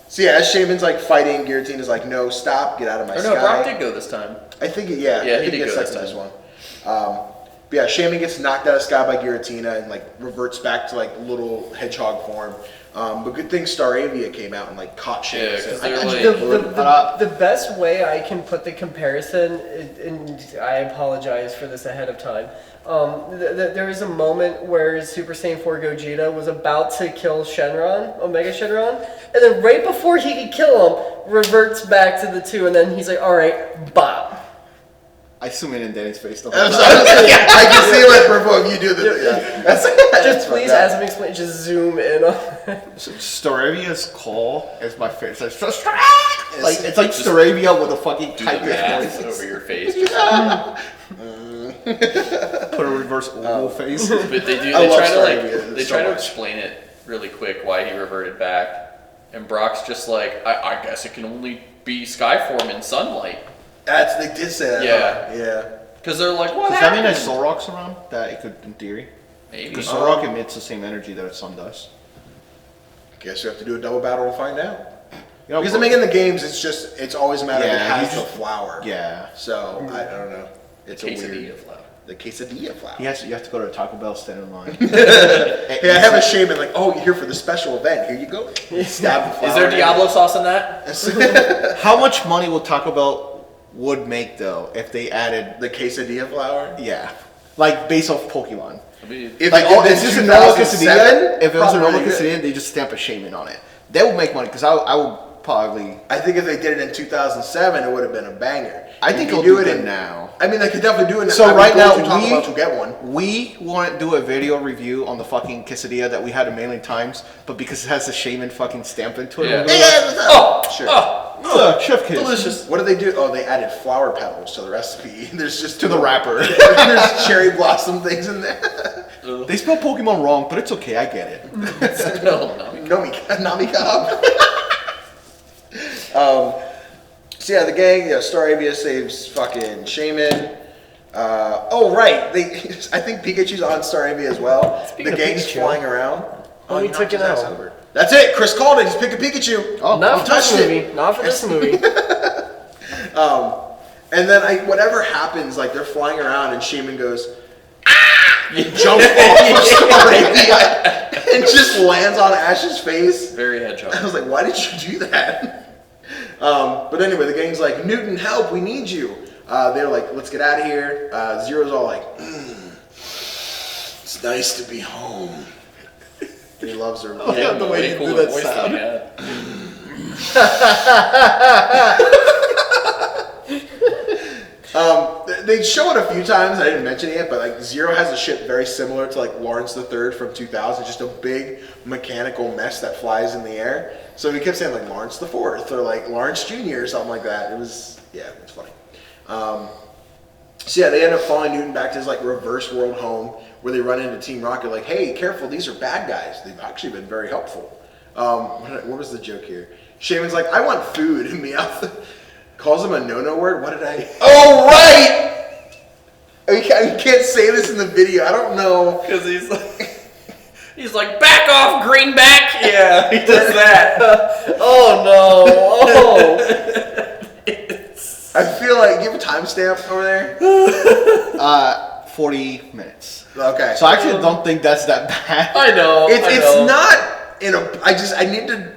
So yeah, as Shaymin's like fighting, Giratina's like, "No, stop, get out of my Or sky." no, Brock did go this time. I think yeah, Yeah, I he think did it's go second this this one. But yeah, Shaymin gets knocked out of sky by Giratina and like reverts back to like little hedgehog form. But good thing Staravia came out and like caught Shaymin. Yeah, and 'cause said, they're "I got like- you." The best way I can put the comparison, and I apologize for this ahead of time, there was a moment where Super Saiyan 4 Gogeta was about to kill Shenron, Omega Shenron, and then right before he could kill him, reverts back to the two, and then he's like, "Alright, bop." I zoom in Danny's face the I'm whole sorry. time. I can see it purple if you do the. Yeah. That's Just please, as I'm explaining, just zoom in on it. Staravia's call is my favorite. It's like it's like Staravia with a fucking Do the tight math voice. over your face. Put a reverse oval face. But they do. I They love try to Staravia like. They so try to much. explain it really quick why he reverted back, and Brock's just like, I guess it can only be Skyform in sunlight. They did say that. Yeah. Huh? Yeah. Because they're like, what Does that happened? mean that Solrock's around? That it could, in theory? Maybe. Because Solrock emits the same energy that its sun does. Guess you have to do a double battle to find out. You know, Because I mean, in the games, it's always a matter of it Yeah, has you the just- flower. Yeah. So I don't know. It's a Quesadilla weird. flower. The quesadilla flower. You have to go to Taco Bell, stand in line. Hey, I have a Shaymin like, "Oh, you're here for the special event. Here you go." Stab the flower. Is there Diablo sauce in that? How much money will Taco Bell would make though if they added The quesadilla flower. yeah, like based off Pokemon? I mean, If Like it did it's this just a in normal 2007, quesadilla. If it was a normal probably good. quesadilla, they just stamp a Shaymin on it. They would make money because I would probably. I think if they did it in 2007, it would have been a banger. I think If you they'll do it in now. I mean, they could definitely do it. So I would right go now to Taco we- Bell to get one. We want to do a video review on the fucking quesadilla that we had a million times, but because it has the Shaymin fucking stamp into it, Yeah. we're gonna be like, oh, Sure. ugh, chef kiss. delicious. What did they do? Oh, they added flower petals to the recipe. There's just To the wrapper. There's cherry blossom things in there. They spell Pokemon wrong, but it's okay. I get it. No, no. Namikab. So yeah, the gang, Staravia saves fucking Shaymin. Oh right, I think Pikachu's on Staravia as well. Speaking The of gang's Pikachu. flying around. Oh, he he took knocked it his ass out. over. That's it. Chris called it. He's picking Pikachu. Oh, Not for touched this it. movie. Not for this movie. And then whatever happens, like they're flying around, and Shaymin goes, "Ah!" and jumps off of Staravia and just lands on Ash's face. Very hedgehog. I was like, why did you do that? But anyway, the gang's like, "Newton, help, we need you." They're like, "Let's get out of here." Zero's all like, "It's nice to be home." And he loves her. Oh, yeah, the way you do that sound. They show it a few times. I didn't mention it yet, but like Zero has a ship very similar to like Lawrence III from 2000, just a big mechanical mess that flies in the air. So he kept saying like Lawrence IV or like Lawrence Jr. or something like that. It was it's funny. So yeah, they end up following Newton back to his like reverse world home where they run into Team Rocket. Like, "Hey, careful, these are bad guys. They've actually been very helpful." What was the joke here? Shaymin's like, "I want food," and Meowth calls him a no-no word. What did I? Oh right. You can't say this in the video. I don't know. Because he's like, back off, greenback. Yeah, he does that. Oh no! Oh, I feel to like give a timestamp over there? 40 minutes. Okay. So I actually don't think that's that bad. I know. It's not in a. I need to.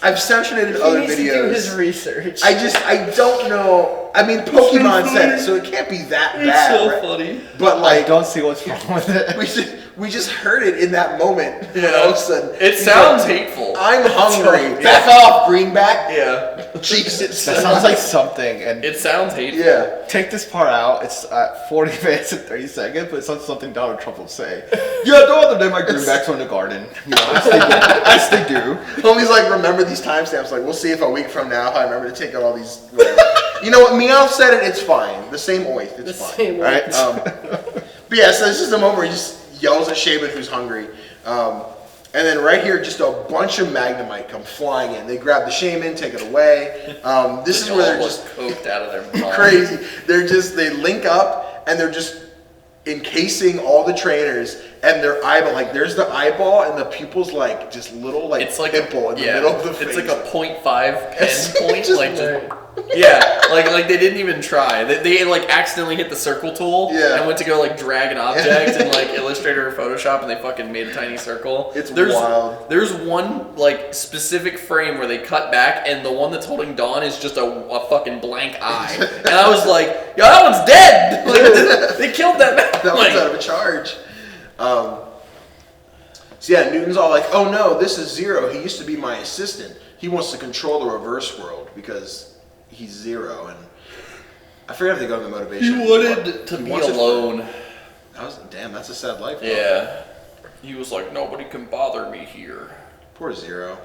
I've saturated other He needs videos. to do his research. I don't know. I mean, Pokemon said it, so it can't be that bad. so right? funny. But I like, don't see what's wrong with it. we just heard it in that moment. Yeah. And all of a sudden, It he's sounds like, hateful. I'm hungry. Yeah. Back off, Greenback. Yeah. Jesus. That sounds like something. And It sounds hateful. Yeah. take this part out. It's 40 minutes and 30 seconds, but it's not something Donald Trump will say. Yeah, the other day my greenbacks were in the garden. You know, as they do. Homie's like, remember these timestamps. Like, we'll see if a week from now I remember to take out all these. Whatever. You know what? Meowth said it. It's fine. The same oath. It's The fine. same Right? But yeah, so this is the moment where he just yells at Shaymin who's hungry. And then right here, just a bunch of magnemite come flying in. They grab the Shaymin, take it away. This is where they're just coked out of their mind. crazy. They link up and they're just encasing all the trainers and their eyeball. Like there's the eyeball and the pupil's like just little like It's like pimple in the middle of the face. It's like a 0.5 It's pen point. just- Like yeah, like they didn't even try. They like accidentally hit the circle tool Yeah. and went to go like drag an object in like Illustrator or Photoshop and they fucking made a tiny circle. It's wild. There's one like specific frame where they cut back and the one that's holding Dawn is just a fucking blank eye. And I was like, yo, that one's dead. Like they killed that. That one's out of a charge. So yeah, Newton's all like, oh no, this is Zero. He used to be my assistant. He wants to control the reverse world because he's Zero. And I forget if they go into the motivation. He wanted to be wants it for- alone. Damn, that's a sad life. though. Yeah. He was like, nobody can bother me here. Poor Zero.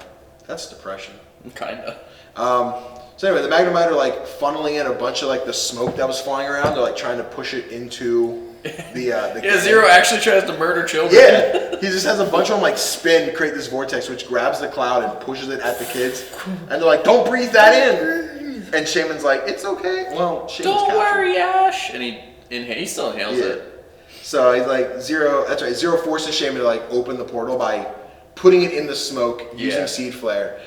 That's depression. Kinda. So anyway, the Magnemite are like funneling in a bunch of like the smoke that was flying around. They're like trying to push it into the Yeah, Zero actually tries to murder children. Yeah, he just has a bunch of them like spin, create this vortex, which grabs the cloud and pushes it at the kids. And they're like, "Don't breathe that in." And Shaymin's like, "It's okay." Well, Shaymin's Don't captured. worry, Ash. And he still inhales Yeah. it. So he's like, Zero. That's right. Zero forces Shaymin to like open the portal by putting it in the smoke using Yeah. Seed Flare.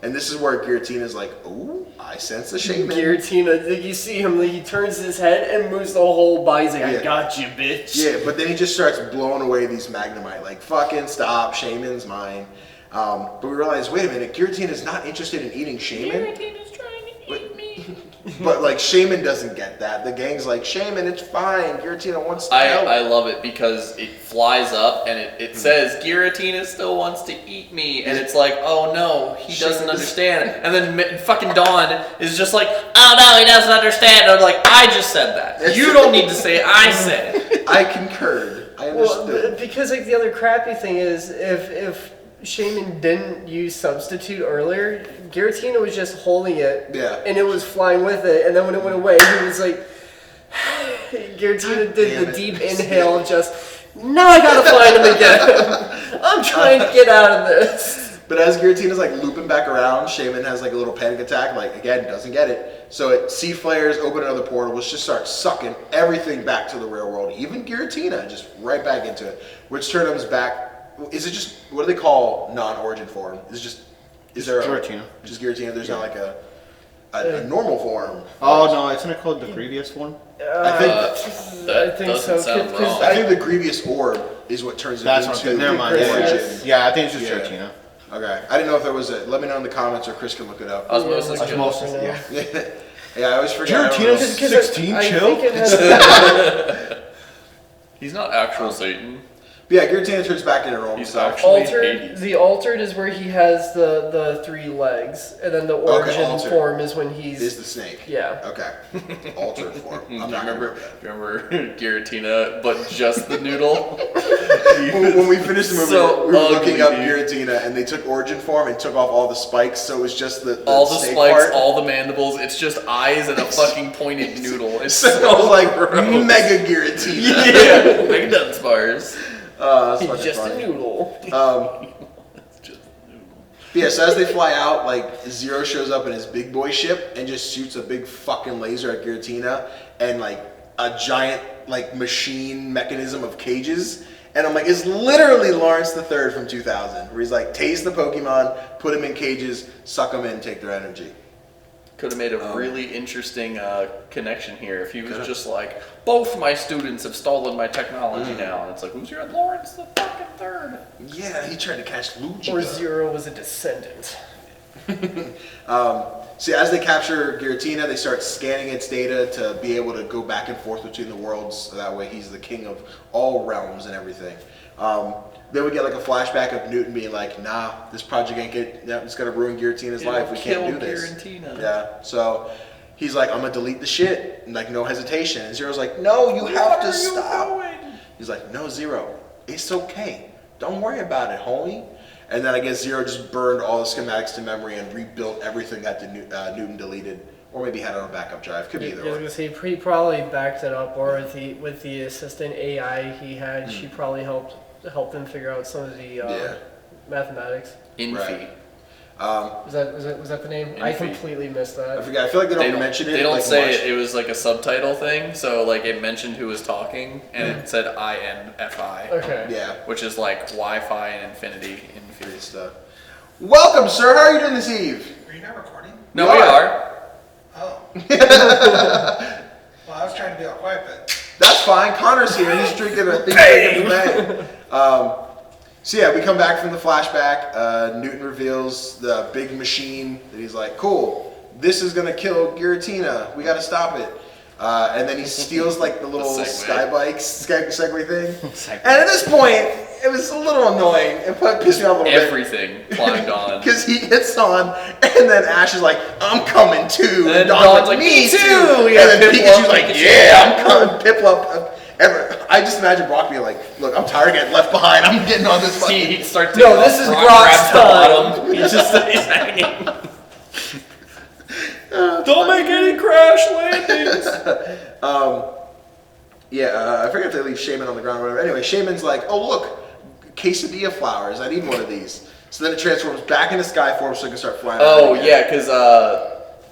And this is where Giratina's like, "Oh, I sense the Shaymin." Giratina, like, you see him, like, he turns his head and moves the whole body. He's like, Yeah. I got you, bitch. Yeah, but then he just starts blowing away these Magnemite. Like, fucking stop, Shaymin's mine. But we realize, wait a minute, Giratina's not interested in eating Shaymin. Giratina's trying to eat me. But, like, Shaymin doesn't get that. The gang's like, Shaymin, it's fine. Giratina wants to help. I love it because it flies up and it says Giratina still wants to eat me and it's like, oh no, he doesn't understand. And then fucking Dawn is just like, oh no, he doesn't understand. And I'm like, I just said that. You don't need to say it, I said it. I concurred. I Well, understood. because, like, the other crappy thing is, if Shaymin didn't use Substitute earlier, Giratina was just holding it, Yeah. and it was flying with it, and then when it went away, he was like, Giratina did Damn the it. deep inhale of just, now I gotta find him again. I'm trying to get out of this. But as Giratina's, like, looping back around, Shaymin has, like, a little panic attack. Like, again, doesn't get it. So it Seed Flares, open another portal, which just starts sucking everything back to the real world. Even Giratina, just right back into it. Which turns back. Is it just, what do they call non-origin form? Is there Giratina. Just Giratina? There's not like a normal form. Oh no, isn't it called the Grievous one? I think I think doesn't so. sound 'cause wrong. I think the Grievous Orb is what turns it That's what. into Never mind. origin. Yeah, I think it's just Yeah. Giratina. Okay. I didn't know if there was a. Let me know in the comments or Chris can look it up. Osmosis kills. Osmosis. Yeah. Yeah, I always forget. I don't know. Giratina's 16, I chill. think it has He's not actual Satan. But yeah, Giratina turns back into normal He's self. actually altered. Hades. The altered is where he has the 3 legs, and then the origin altered. form is when he's Is the snake. yeah. Okay. Altered form. Do you I'm not gonna remember Giratina, but just the noodle? When we finished the movie, So we were looking up ugly, dude. Giratina, and they took origin form and took off all the spikes, so it was just the All the snake spikes, part. all the mandibles, it's just eyes and a fucking pointed noodle. It's So so I was like, gross. mega Giratina. Yeah, Mega Duns bars. That's He's fucking just funny. a noodle. It's just a noodle. Yeah, so as they fly out, like, Zero shows up in his big boy ship and just shoots a big fucking laser at Giratina and, like, a giant, like, machine mechanism of cages. And I'm like, it's literally Lawrence the Third from 2000, where he's like, tase the Pokemon, put them in cages, suck them in, take their energy. Could have made a really interesting connection here if he was just like, both my students have stolen my technology now. And it's like, who's your Lawrence the fucking third? Yeah, he tried to catch Luigi. Or Zero was a descendant. See, as they capture Giratina, they start scanning its data to be able to go back and forth between the worlds. So that way he's the king of all realms and everything. Then we get like a flashback of Newton being like, nah, this project ain't it's gonna ruin Giratina's life. We can't do this. Giratina. Yeah. So he's like, I'm gonna delete the shit. And like, no hesitation. And Zero's like, no, you have to stop. He's like, no, Zero, it's okay. Don't worry about it, homie. And then I guess Zero just burned all the schematics to memory and rebuilt everything that Newton deleted. Or maybe had it on a backup drive. Could be either I was way. gonna say he probably backed it up, or with the assistant AI he had, she probably helped him figure out some of the mathematics. Infi. Right. Was that the name? I Infi. completely missed I that. forget. I feel like they don't mention it. They don't like, say much. it. It was like a subtitle thing. So like it mentioned who was talking, and it said INFI. Okay. Yeah. Which is like Wi-Fi and infinity. Great stuff. Welcome, sir. How are you doing this eve? Are you not recording? No, we are. Oh. Well, I was trying to be all quiet, but That's fine. Connor's here. He's drinking a thing of the So yeah, we come back from the flashback. Newton reveals the big machine that he's like, cool, this is gonna kill Giratina. We gotta stop it. And then he steals like the little sky bike Segway thing. And at this point, it was a little annoying. It pissed me off a little bit. Everything climbed on. Because he gets on, and then Ash is like, I'm coming too. And Dawn's like, me too. And then Pikachu's like, yeah, I'm coming. Piplup. I just imagine Brock being like, look, I'm tired of getting left behind. I'm getting on this fucking... He starts to No, this is Brock's time. He's just he's hanging. Don't make any crash landings. I forget if they leave Shaymin on the ground or whatever. Anyway, Shaymin's like, oh, look, quesadilla flowers. I need one of these. So then it transforms back into sky form so it can start flying. Oh, yeah, because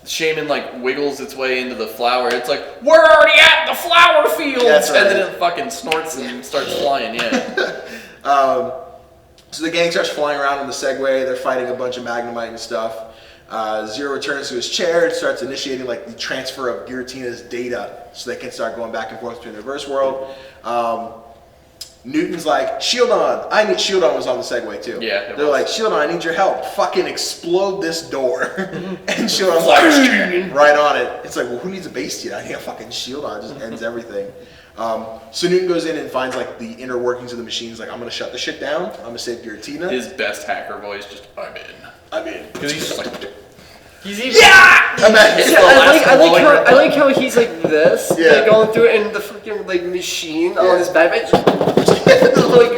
Shaymin like wiggles its way into the flower. It's like, we're already at the flower fields! That's right. And then it fucking snorts and starts flying, yeah. So the gang starts flying around in the Segway. They're fighting a bunch of magnemite and stuff. Zero returns to his chair and starts initiating like the transfer of Giratina's data so they can start going back and forth between the reverse world. Newton's like, Shieldon, Shieldon was on the Segway too. Yeah, They're like, Shieldon, I need your help. Fucking explode this door. And Shieldon's like, right on it. It's like, well, who needs a base unit? I need a fucking Shieldon. It just ends everything. So Newton goes in and finds like the inner workings of the machines. Like, I'm gonna shut the shit down. I'm gonna save Giratina. His best hacker voice, just, I'm in. Because he's just like, He's even. yeah! I like how he's like this, Yeah. like going through it, and the freaking like machine on his back, like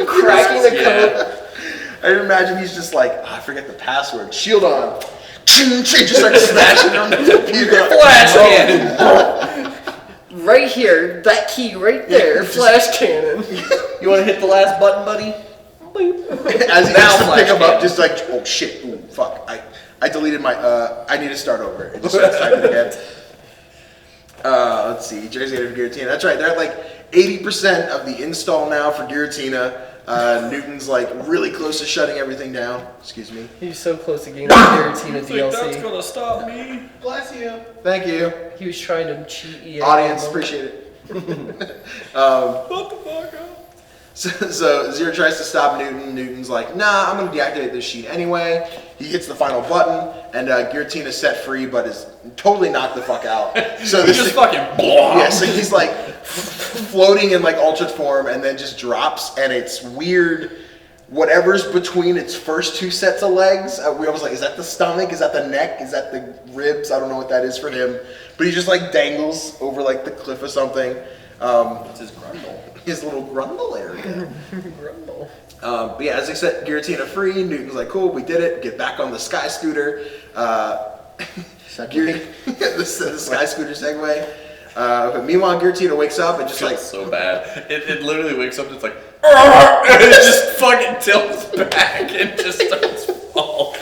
cracking the code. I imagine he's just like, I forget the password. Shield on. Just starts smashing on the computer. Flash cannon! Right here, that key right there, flash cannon. You want to hit the last button, buddy? As he Now has to flash pick him up, cannon. just like, oh shit, ooh, fuck. I deleted my, I need to start over. It just starts typing again. Let's see, Jersey of Giratina. That's right, they're at like 80% of the install now for Giratina. Newton's like really close to shutting everything down. Excuse me. He was so close to getting the Giratina DLC. gonna stop me. bless you. Thank you. He was trying to cheat EA. Audience, on them. appreciate it. Shut the fuck up. So Zero tries to stop Newton. Newton's like, nah, I'm going to deactivate this sheet anyway. He hits the final button, and Giratina's set free, but is totally knocked the fuck out. So He this just thing- fucking blow. yeah, so he's like floating in like altered form, and then just drops, and it's weird. Whatever's between its first two sets of legs, we almost like, is that the stomach? Is that the neck? Is that the ribs? I don't know what that is for him. But he just like dangles over like the cliff or something. It's his grundle. His little grundle area. Grumble. But yeah, as I said, Giratina free. Newton's like, cool, we did it. Get back on the sky scooter. Segway. the sky scooter Segway. But meanwhile, Giratina wakes up and just Feels like, so bad. It literally wakes up and it's like, and it just fucking tilts back and just starts falling.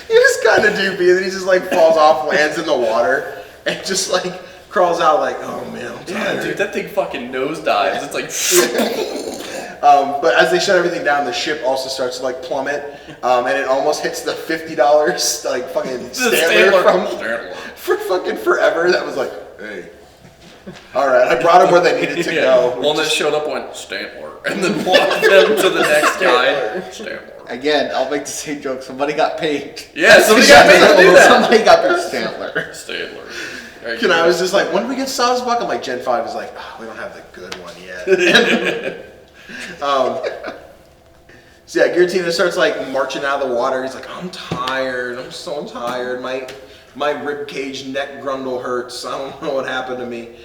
he was kind of doopy, and then he just like falls off, lands in the water, and just like crawls out like, oh man, I'm tired. Yeah, dude, that thing fucking nosedives. It's like, But as they shut everything down, the ship also starts to like plummet, and it almost hits the $50 like fucking Stantler for fucking forever. That was like, hey. All right, I brought them where they needed to go. One that showed up went Stantler, and then walked them to the next guy. Stantler. Again, I'll make the same joke. Somebody got paid. Yeah, somebody got paid to do that. Somebody got paid. Stantler. Stantler. And I was just like, when do we get Sawsbuck? I'm like, Gen 5 is like, oh, we don't have the good one yet. So yeah, Giratina starts like marching out of the water. He's like, I'm tired. I'm so tired. My rib cage neck grundle hurts. I don't know what happened to me.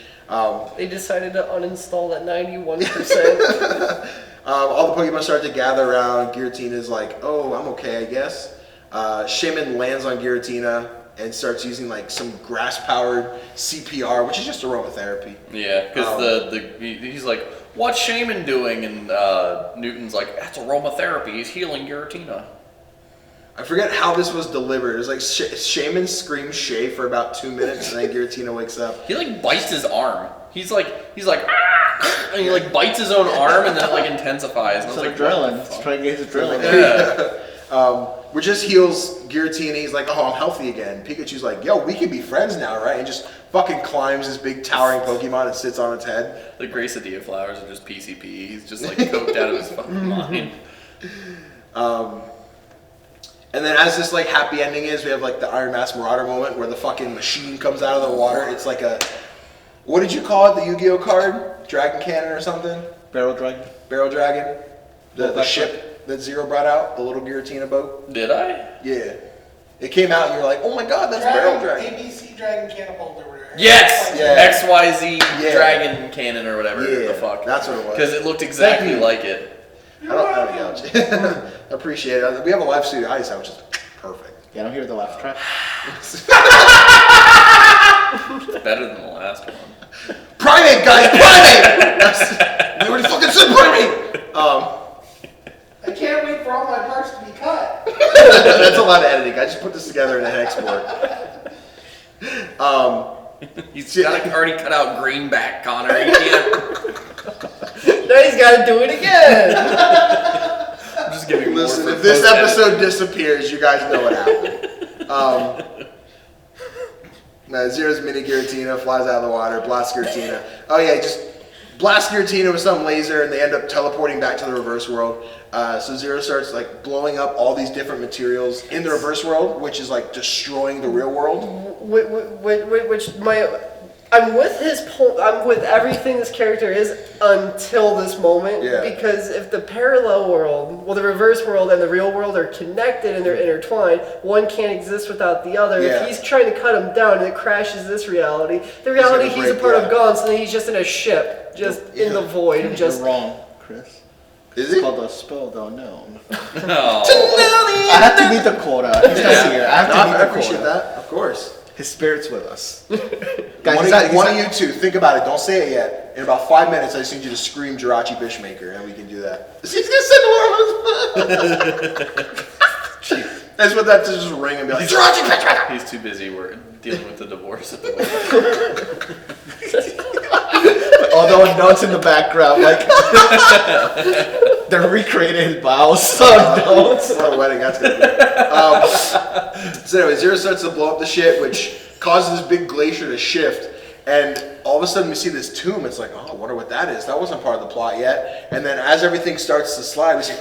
They decided to uninstall at 91%. All the Pokemon start to gather around. Giratina's like, oh, I'm okay, I guess. Shaymin lands on Giratina and starts using like some grass-powered CPR, which is just aromatherapy. Yeah, because he's like, what's Shaymin doing? And Newton's like, that's aromatherapy. He's healing Giratina. I forget how this was delivered. It was like Shaymin screams Shay for about 2 minutes, and then Giratina wakes up. He like bites his arm. He's like, ah! And he like bites his own arm, and then it like intensifies. And It's I was like, adrenaline. It's trying to get his adrenaline. Yeah. Which just heals Giratina. He's like, oh, I'm healthy again. Pikachu's like, yo, we can be friends now, right? And just fucking climbs this big towering Pokemon and sits on its head. The Gracidia flowers are just PCP. He's just like coked out of his fucking mind. And then as this like happy ending is, we have like the Iron Mask Marauder moment where the fucking machine comes out of the water. It's like a, what did you call it? The Yu-Gi-Oh card? Dragon Cannon or something? Barrel Dragon. Barrel Dragon? The ship that Zero brought out, the little Giratina boat. Did I? Yeah. It came out and you're like, oh my god, that's Barrel Dragon. ABC Dragon Catapult or whatever. Yes! Yeah. XYZ Yeah. Dragon Cannon or whatever Yeah, the fuck. that's what it was. Because it looked exactly like it. I don't appreciate it. We have a live studio ice out, which is perfect. Yeah, I don't hear the laugh track. It's better than the last one. Primate, guys, primate! We already fucking said primate! I can't wait for all my parts to be cut. That's a lot of editing. I just put this together in an export. He's got already cut out Greenback, Connor. He can't. Now he's got to do it again. I'm just giving Listen, more if this post-edit. episode disappears, you guys know what happened. Zero's mini Giratina flies out of the water, blasts Giratina. Oh yeah, just blast Giratina with some laser, and they end up teleporting back to the reverse world. So Zero starts like blowing up all these different materials in the reverse world, which is like destroying the real world. I'm with everything this character is until this moment. Yeah. Because if the parallel world, the reverse world and the real world are connected and they're intertwined, one can't exist without the other. Yeah. If he's trying to cut him down and it crashes this reality, the reality gonna he's a break, part yeah. of gone, so then he's just in a ship, just in the void of just. You're wrong, Chris. Is It's it? called a spell unknown. Oh. I have to meet the quota. He's not here. I have to meet I the appreciate quota. that, of course. His spirit's with us. One, Guys, one of you two, think about it. Don't say it yet. In about 5 minutes, I just need you to scream Jirachi Bishmaker, and we can do that. He's gonna send the world. I just want that to just ring and be like, Jirachi Bishmaker! He's too busy dealing with the divorce at the moment. Although notes in the background, like they're recreating his vows. What a wedding that's gonna be. So anyway, Zero starts to blow up the ship, which causes this big glacier to shift. And all of a sudden we see this tomb. It's like, oh, I wonder what that is. That wasn't part of the plot yet. And then as everything starts to slide, we see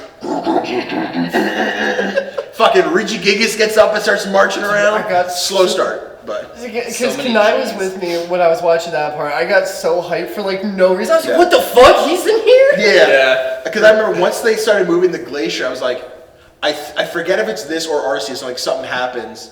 fucking Regigigas gets up and starts marching around. I got slow start, but Because So many Kanai was cheese. with me when I was watching that part. I got so hyped for like no reason. I was like, Yeah. what the fuck? He's in here? yeah. Because I remember once they started moving the glacier, I was like, I forget if it's this or Arceus, like something happens.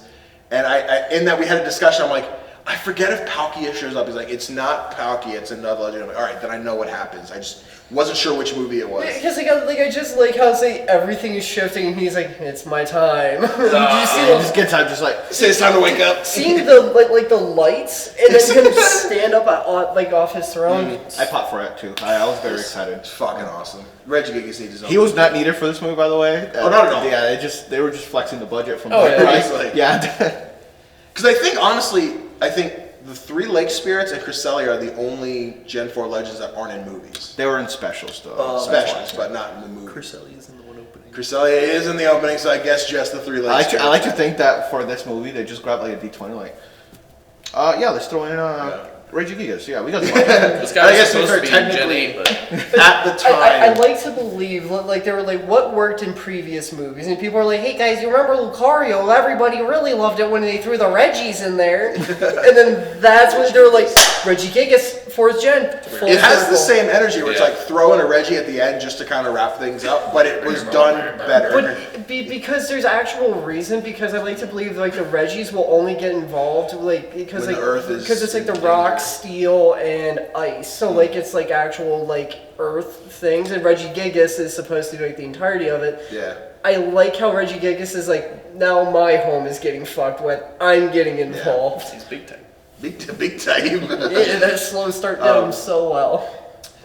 And I in that we had a discussion, I'm like, I forget if Palkia shows up. He's like, it's not Palkia, it's another legend. I'm like, all right, then I know what happens. I just wasn't sure which movie it was. Because I just like how say everything is shifting and he's like, it's my time. Did you see He just gets out, just like Say it's time to wake up. seeing the like the lights and then him stand up off his throne? I popped for it too. I was very excited. It's fucking awesome. Regigigas needs his own. He was not needed for this movie, by the way. Oh, not at all. Yeah, they were just flexing the budget from. Oh, yeah. Right? Yeah. Because I think honestly, the 3 Lake Spirits and Cresselia are the only Gen 4 Legends that aren't in movies. They were in specials though. Specials, but not in the movie. Cresselia is in the one opening. Cresselia is in the opening, so I guess just the 3 Lake Spirits. I like to think that for this movie, they just grabbed like a D20, like, let's throw in Regigigas. Yeah, we got the This I guy guess was supposed to be in technically- Gen 8, but At the time. I like to believe, like, they were like, what worked in previous movies? And people are like, hey guys, you remember Lucario? Everybody really loved it when they threw the Reggies in there. And then that's when they were like, Regigigas, 4th gen. Full It has circle. the same energy where it's Yeah. like throwing a Reggie at the end just to kind of wrap things up, but it was done better. But because there's actual reason, because I like to believe like the Reggies will only get involved like because When like the Earth is because it's like the in rock, danger. steel, and ice. So like it's like actual like Earth things, and Regigigas is supposed to be like the entirety of it. Yeah. I like how Regigigas is like now my home is getting fucked when I'm getting involved. he's big time. Big time. Yeah, that slow start did him so well.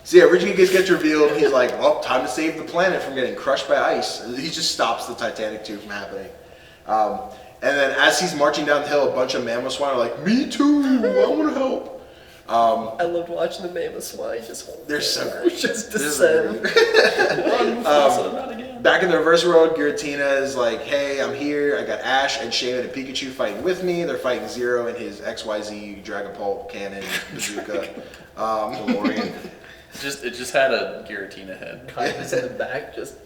So yeah, Regigigas gets revealed. He's like, well, time to save the planet from getting crushed by ice. He just stops the Titanic 2 from happening. And then as he's marching down the hill, a bunch of Mamoswine are like, me too, I want to help. I loved watching the Mamoswine just hold They're so there, great. just They're so descend. Not again. Back in the reverse world, Giratina is like, hey, I'm here. I got Ash and Shaymin and Pikachu fighting with me. They're fighting Zero and his XYZ Dragapult cannon bazooka. DeLorean. It just had a Giratina head. Kaiba's in the back, just.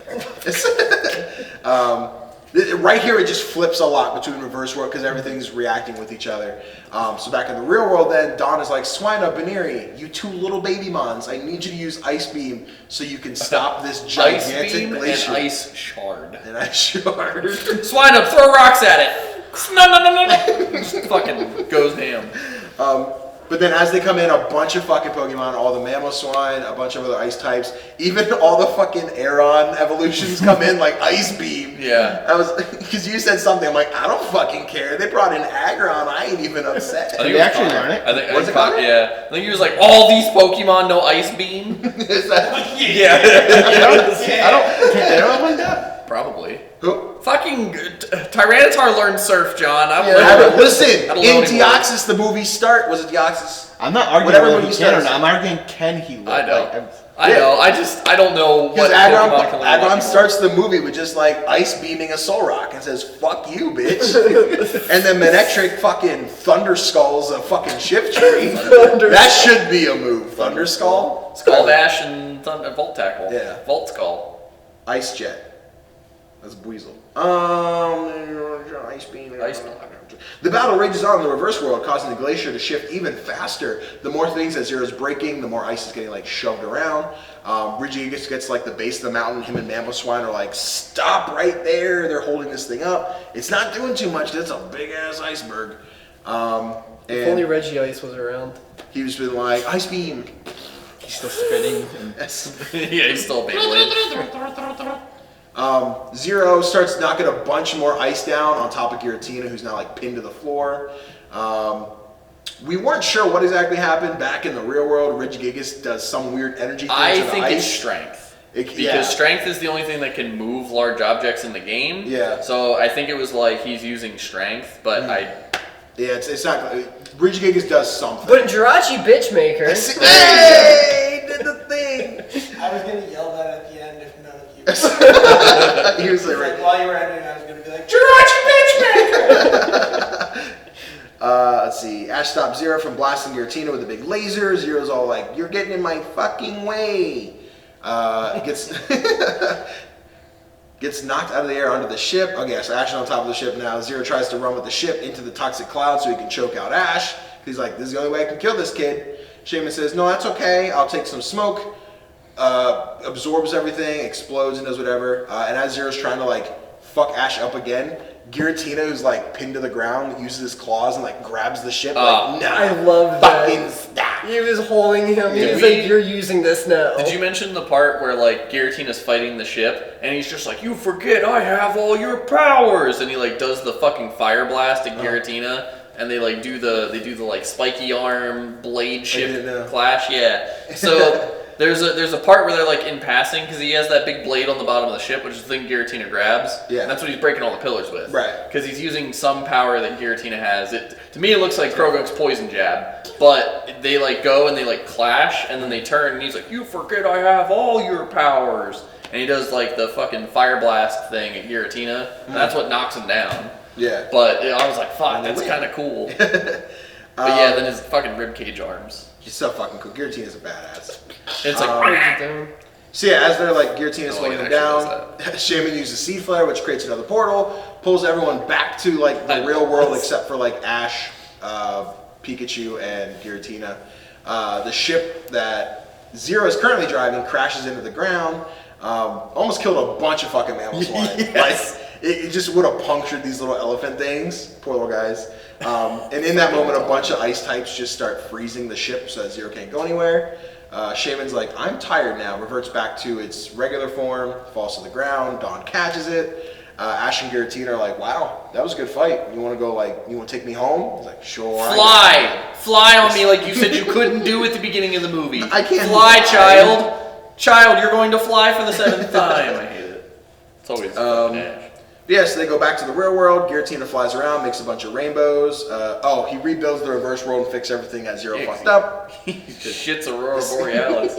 Right here, it just flips a lot between reverse world because everything's reacting with each other. So back in the real world, then Dawn is like, Swina, Baneri, you 2 little baby mons, I need you to use Ice Beam so you can stop this Ice gigantic beam glacier. and ice shard. And I shard. Swine up, throw rocks at it. No. Just fucking goes ham. But then as they come in, a bunch of fucking Pokemon, all the Mamoswine, a bunch of other ice types, even all the fucking Aeron evolutions come in, like Ice Beam. Yeah. I was, because you said something, I'm like, I don't fucking care. They brought in Aggron, I ain't even upset. I think Did it they was actually Connor. learn it? I think Was it Connor? Connor? Yeah. I think he was like, all these Pokemon know Ice Beam. Is that, Yeah. They don't like that. Probably. who? Fucking Tyranitar learned Surf, John. Listen, I don't know in anymore. Deoxys, the movie start, was it Deoxys? I'm not arguing Whatever whether movie he can or starts. not. I'm arguing can he look I know. like. I know. I don't know what Because Pokemon can learn Aggron anymore. starts the movie with just like ice beaming a Solrock and says, fuck you, bitch. And then Manectric fucking Thunder Skulls a fucking Shift Tree. That should be a move. Thunder Skull? Skull Dash and Volt Tackle. Yeah. Volt Skull. Ice Jet. That's Buizel. Ice Beam. Ice- The battle rages on in the reverse world, causing the glacier to shift even faster. The more things that Zero's breaking, the more ice is getting like shoved around. Regigigas gets like the base of the mountain. Him and Mamoswine are like, stop right there. They're holding this thing up. It's not doing too much. That's a big ass iceberg. If only Regice was around. He was been like, Ice Beam. He's still spitting. Yeah, he's still a Beyblade. Zero starts knocking a bunch more ice down on top of Giratina, who's now like pinned to the floor. We weren't sure what exactly happened back in the real world. Regigigas does some weird energy thing I to the think ice. it's strength. Because Because strength is the only thing that can move large objects in the game. Yeah. So I think it was like he's using strength, but it's not. Regigigas does something. But Jirachi Bitchmaker. Hey, did the thing. I was gonna yell that at the end if none of you. He was like, Like, right. while you were ending, I was gonna be like, Jirachi Bitchmaker! Let's see. Ash stops Zero from blasting Giratina with a big laser. Zero's all like, "You're getting in my fucking way." Gets gets knocked out of the air onto the ship. Okay, so Ash is on top of the ship now. Zero tries to run with the ship into the toxic cloud so he can choke out Ash. He's like, "This is the only way I can kill this kid." Shaymin says, "No, that's okay. I'll take some smoke." Absorbs everything, explodes, and does whatever. And as Zero's trying to like fuck Ash up again, Giratina, who's like pinned to the ground, uses his claws and like grabs the ship. Like, nah, I love fucking that. stop. He was holding him. He Did was we- like, "You're using this now." Did you mention the part where like Giratina's fighting the ship and he's just like, "You forget I have all your powers," and he like does the fucking fire blast at Giratina, and they do the like spiky arm blade didn't know. ship clash. Yeah. So There's a part where they're like in passing because he has that big blade on the bottom of the ship, which is the thing Giratina grabs. Yeah. And that's what he's breaking all the pillars with. Right. Because he's using some power that Giratina has. To me, it looks like Krogok's poison jab, but they like go and they like clash, and then they turn, and he's like, "You forget I have all your powers." And he does like the fucking fire blast thing at Giratina, and that's what knocks him down. Yeah. But I was like, fuck, that's kind of cool. But yeah, then his fucking ribcage arms. He's so fucking cool. Guillotina's a badass. It's like, So yeah, as they're like Giratina's No slowing one them actually down, Shaymin uses Seed Flare, which creates another portal, pulls everyone back to like the real world except for like Ash, Pikachu, and Giratina. The ship that Zero is currently driving crashes into the ground. Almost killed a bunch of fucking mammals flying. Yes. Like, it just would have punctured these little elephant things. Poor little guys. And in that moment, a bunch of ice types just start freezing the ship so that Zero can't go anywhere. Shaymin's like, I'm tired now. Reverts back to its regular form, falls to the ground. Dawn catches it. Ash and Giratina are like, wow, that was a good fight. You want to go, like, you want to take me home? He's like, sure. Fly on me like you said you couldn't do at the beginning of the movie. I can't fly, fly. child, you're going to fly for the 7th time. I hate it. It's always Ash. Yeah, so they go back to the real world. Giratina flies around, makes a bunch of rainbows. He rebuilds the reverse world and fixes everything that Zero fucked up. He just shits Aurora Borealis.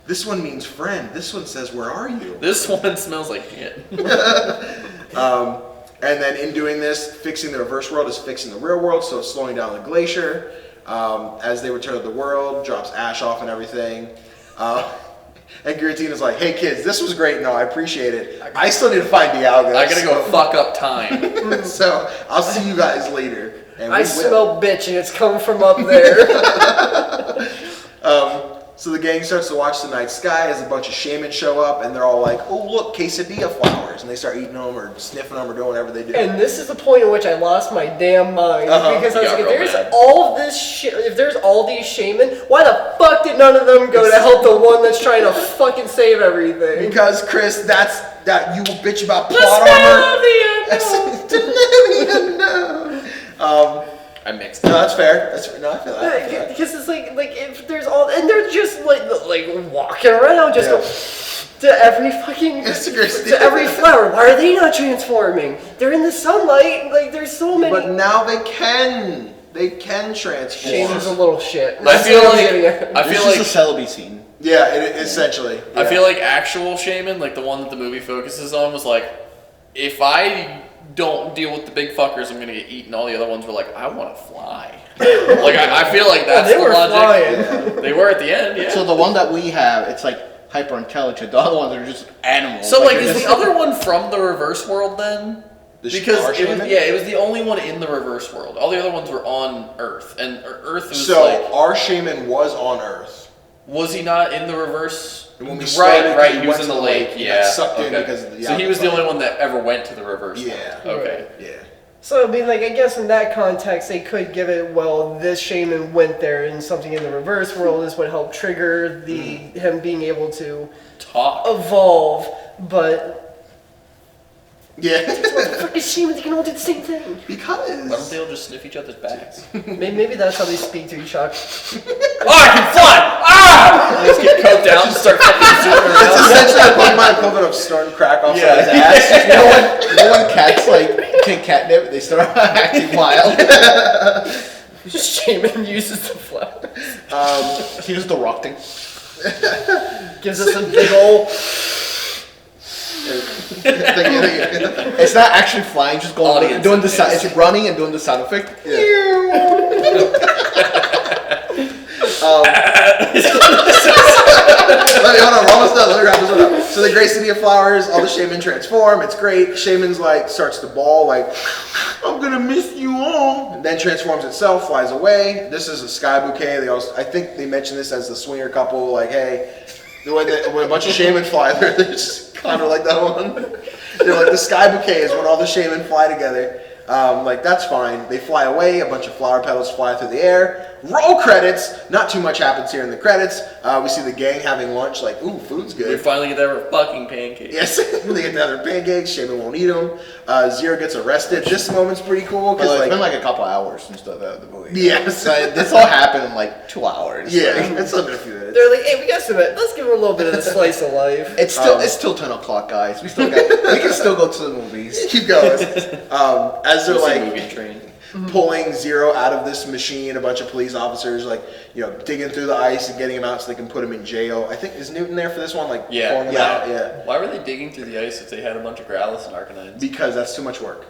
This one means friend. This one says, where are you? This one smells like shit. And then in doing this, fixing the reverse world is fixing the real world, so it's slowing down the glacier. As they return to the world, drops Ash off and everything. And Giratina's like, hey kids, this was great. No, I appreciate it. I still need to find Dialga. I gotta go fuck up time. So I'll see you guys later. And I smell bitch and it's coming from up there. So the gang starts to watch the night sky as a bunch of Shaymin show up, and they're all like, oh look, quesadilla flowers. And they start eating them or sniffing them or doing whatever they do. And this is the point in which I lost my damn mind. Because I was like, if there's all of this shit, if there's all these Shaymin, why the fuck did none of them go to help the one that's trying to fucking save everything? Because Chris, that you bitch about plot armor. I mixed it. No, that's fair. No, I feel that. Because it's like if there's all, and they're just like walking around, just go to every fucking to every flower. Why are they not transforming? They're in the sunlight. Like there's so many. But now they can transform. Shaymin's a little shit. I feel This is a Celebi scene. Yeah, essentially. Yeah. I feel like actual Shaymin, like the one that the movie focuses on, was like, if I don't deal with the big fuckers, I'm gonna get eaten. All the other ones were like, I want to fly. Like I feel like that's they the were logic. flying. They were at the end, yeah. So the one that we have, it's like hyper intelligent. The other ones are just animals. So like, is the other one from the reverse world then? Because it was the only one in the reverse world. All the other ones were on Earth, and Earth was our Shaymin was on Earth. Was he not in the reverse? When we started, right. He was in the lake. He Yeah. got sucked in Okay. because of the. So he was the only one that ever went to the reverse. Yeah. World. Okay. Yeah. So I mean, like I guess in that context, they could give it. Well, this Shaymin went there, and something in the reverse world is what helped trigger him being able to Talk. evolve. But Yeah. fucking Shaymin, they can all do the same thing. Why don't Because. they all just sniff each other's backs? Maybe that's how they speak to each other. Oh, I can fly! Ah! And just get coked out and start fucking zooming It's around. essentially a Pokemon equivalent of starting crack off his ass. You know when cats like can catnip, they start acting wild. Shaymin uses the flower. He does the rock thing. Gives us a big ol'. It's not actually flying, just going Audience doing the sound. is- It's running and doing the sound effect. Hold on, we're almost done. Let me wrap this one up. So the Great City of Flowers, all the Shaymin transform. It's great. Shaymin's like starts to bawl, like I'm gonna miss you all, and then transforms itself, flies away. This is a sky bouquet. I think they mentioned this as the swinger couple. Like, hey, when a bunch of Shaymin fly, they're just kind of like that one. They're like the sky bouquet is when all the Shaymin fly together. Like that's fine. They fly away. A bunch of flower petals fly through the air. Roll credits. Not too much happens here in the credits. We see the gang having lunch. Like, ooh, food's We good. finally get their fucking pancakes. Yes, they get another pancakes. Shaymin won't eat them. Zero gets arrested. This moment's pretty cool Well, because it's been like, like a couple hours since the movie. yes, Like, this all happened in like 2 hours. yeah, Like, it's been a few minutes. They're like, hey, we got some. Let's give him a little bit of the slice of life. it's still 10 o'clock, guys. We can still go to the movies. Keep going. As they're We'll see like movie train. pulling Zero out of this machine, a bunch of police officers like digging through the ice and getting him out so they can put him in jail. I think is Newton there for this one, like Yeah. pulling him Yeah. out. Yeah, Why were they digging through the ice if they had a bunch of Growlithe and Arcanines? because that's too much work.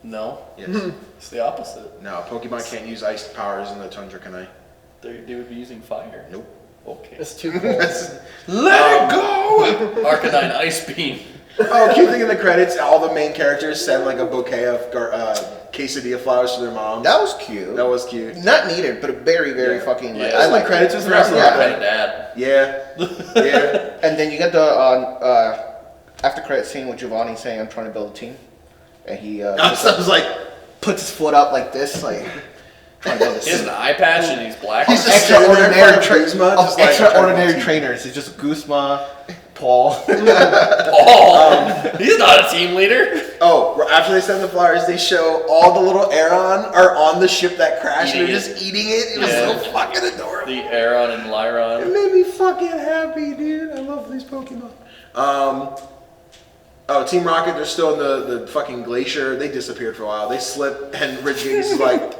No, Yes. it's the opposite. No, Pokemon can't use ice powers in the tundra, can I? They would be using fire. Nope. Okay. It's too cold. Let it go! Arcanine Ice Beam. Oh, cute thing in the credits, all the main characters send like a bouquet of quesadilla flowers to their mom. That was cute. That was cute. Not needed, but very, very Yeah. fucking. Yeah. Like, I I like like credits was nice. Kind of dad. Yeah. Yeah. And then you get the after credit scene with Giovanni saying, "I'm trying to build a team," and he I was like, puts his foot up like this, like trying to build a He has team. an eye patch and he's black. He's just sitting there in front of Guzma, of just like, extraordinary trying to- trainers. It's just Guzma, Paul. Paul. He's not a team leader. Oh, after they send the flowers, they show all the little Aeron are on the ship that crashed. Eating They're it. just eating it. It was Yeah. so fucking adorable. The Aeron and It Lyron. made me fucking happy, dude. I love these Pokemon. Team Rocket, they're still in the fucking glacier. They disappeared for a while. They slip, and Regigigas is like,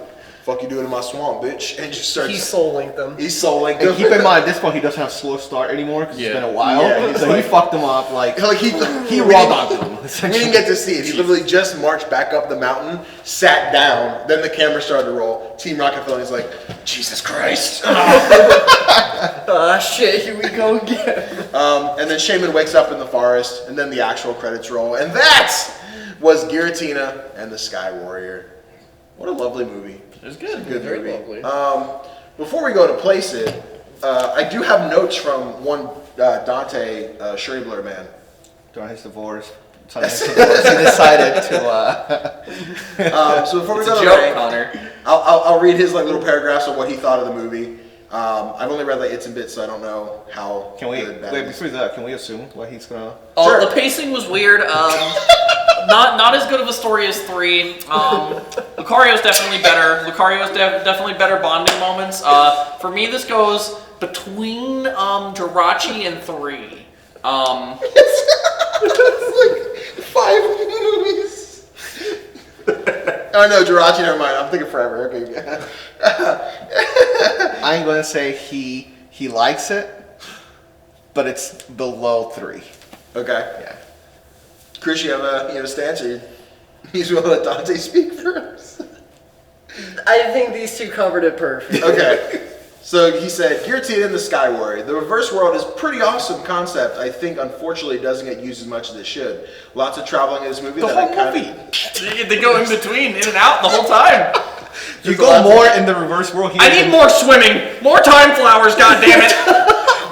fuck you doing in my swamp, bitch? And just starts... He soul linked them. He's so like... And keep in mind, at this point, he doesn't have slow start anymore because Yeah. it's been a while. Yeah, he's so he fucked him up. Like he he we raw didn't- dogged him. We essentially. didn't get to see it. He literally just marched back up the mountain, sat down, then the camera started to roll. Team Rocket fell, and he's like, Jesus Christ. Ah, shit, here we go again. And then Shaymin wakes up in the forest, and then the actual credits roll. And that was Giratina and the Sky Warrior. What a lovely movie. It was good. Good Very movie. lovely. Before we go to place it, I do have notes from one Dante Shuriblur man. During his divorce, he decided to. So before we It's go a to joke, rank, Connor. I'll read his like little paragraphs of what he thought of the movie. I've only read like It's and Bits, so I don't know how Can we good that wait is. before that? Can we assume what he's gonna? Oh, Sure. the pacing was weird. Not as good of a story as 3. Lucario's definitely better. Lucario's definitely better bonding moments. For me, this goes between Jirachi and 3. It's like 5 movies. Oh no, Jirachi, never mind. I'm thinking Forever. Okay. I'm gonna say he likes it, but it's below 3. Okay. Yeah. Chris, you have a stance, or he's going to let Dante speak first? I think these two covered it perfect. Okay. So he said, Giratina and the Sky Warrior. The reverse world is a pretty awesome concept. I think, unfortunately, it doesn't get used as much as it should. Lots of traveling in this movie. The that I whole kinda- movie. They go in between, in and out the whole time. You go more in the reverse world here. I need more swimming, more time flowers. God damn it!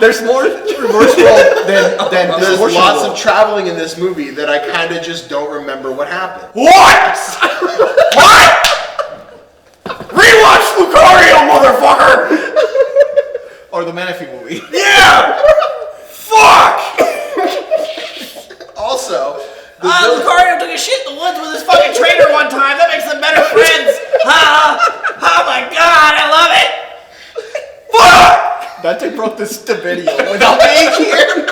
There's more reverse world than this There's portion lots world. of traveling in this movie that I kind of just don't remember what happened. What? What? Rewatch Lucario, motherfucker! Or the Manaphy movie. Yeah! Fuck! Also, the Lucario took a shit in the woods with his fucking trainer one time. That makes them better friends. Oh my god, I love it! Fuck! Dante broke the video without being here.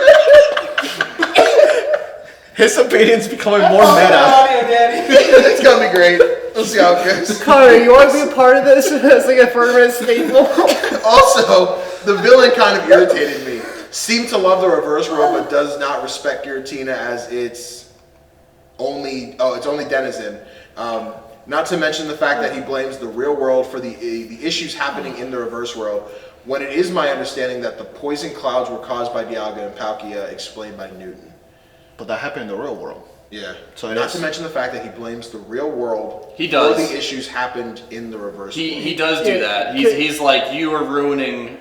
His opinion's becoming more meta. it's gonna be great. We'll see how it goes. Connor, you want to be a part of this as like a permanent staple? Also, the villain kind of irritated me. Seemed to love the reverse world, but does not respect Giratina as its only denizen. Not to mention the fact that he blames the real world for the issues happening in the reverse world, when it is my understanding that the poison clouds were caused by Dialga and Palkia, explained by Newton. But that happened in the real world. Yeah. So it not is- to mention the fact that he blames the real world He does. for the issues happened in the reverse world. He does do that. He's like, you are ruining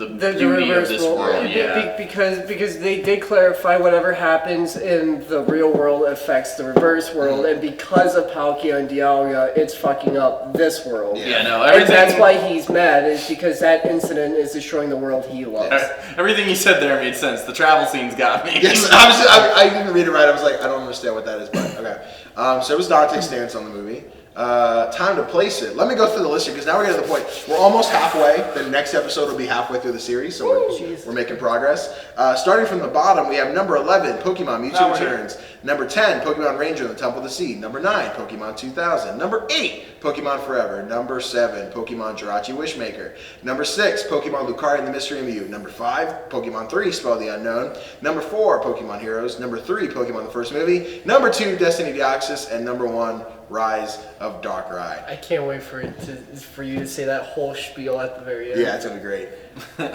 beauty of reverse this world. world. Yeah. Because they clarify whatever happens in the real world affects the reverse world, and because of Palkia and Dialga, it's fucking up this world. Yeah, no, And everything. that's why he's mad, is because that incident is destroying the world he loves. Everything you said there made sense. The travel scenes got me. Yes, I didn't read it right. I was like, I don't understand what that is, but okay. So it was Dante's stance on the movie. Time to place it. Let me go through the list here because now we're getting to the point. We're almost halfway. The next episode will be halfway through the series, so we're making progress. Starting from the bottom, we have number 11, Pokemon Mewtwo Returns. Number 10, Pokemon Ranger in the Temple of the Sea. Number 9, Pokemon 2000. Number 8, Pokemon Forever. Number 7, Pokemon Jirachi Wishmaker. Number 6, Pokemon Lucario and the Mystery of Mew. Number 5, Pokemon 3, Spell the Unknown. Number 4, Pokemon Heroes. Number 3, Pokemon the First Movie. Number 2, Destiny Deoxys. And number 1, Rise of Darkrai. I can't wait for you to say that whole spiel at the very end. Yeah, it's gonna be great.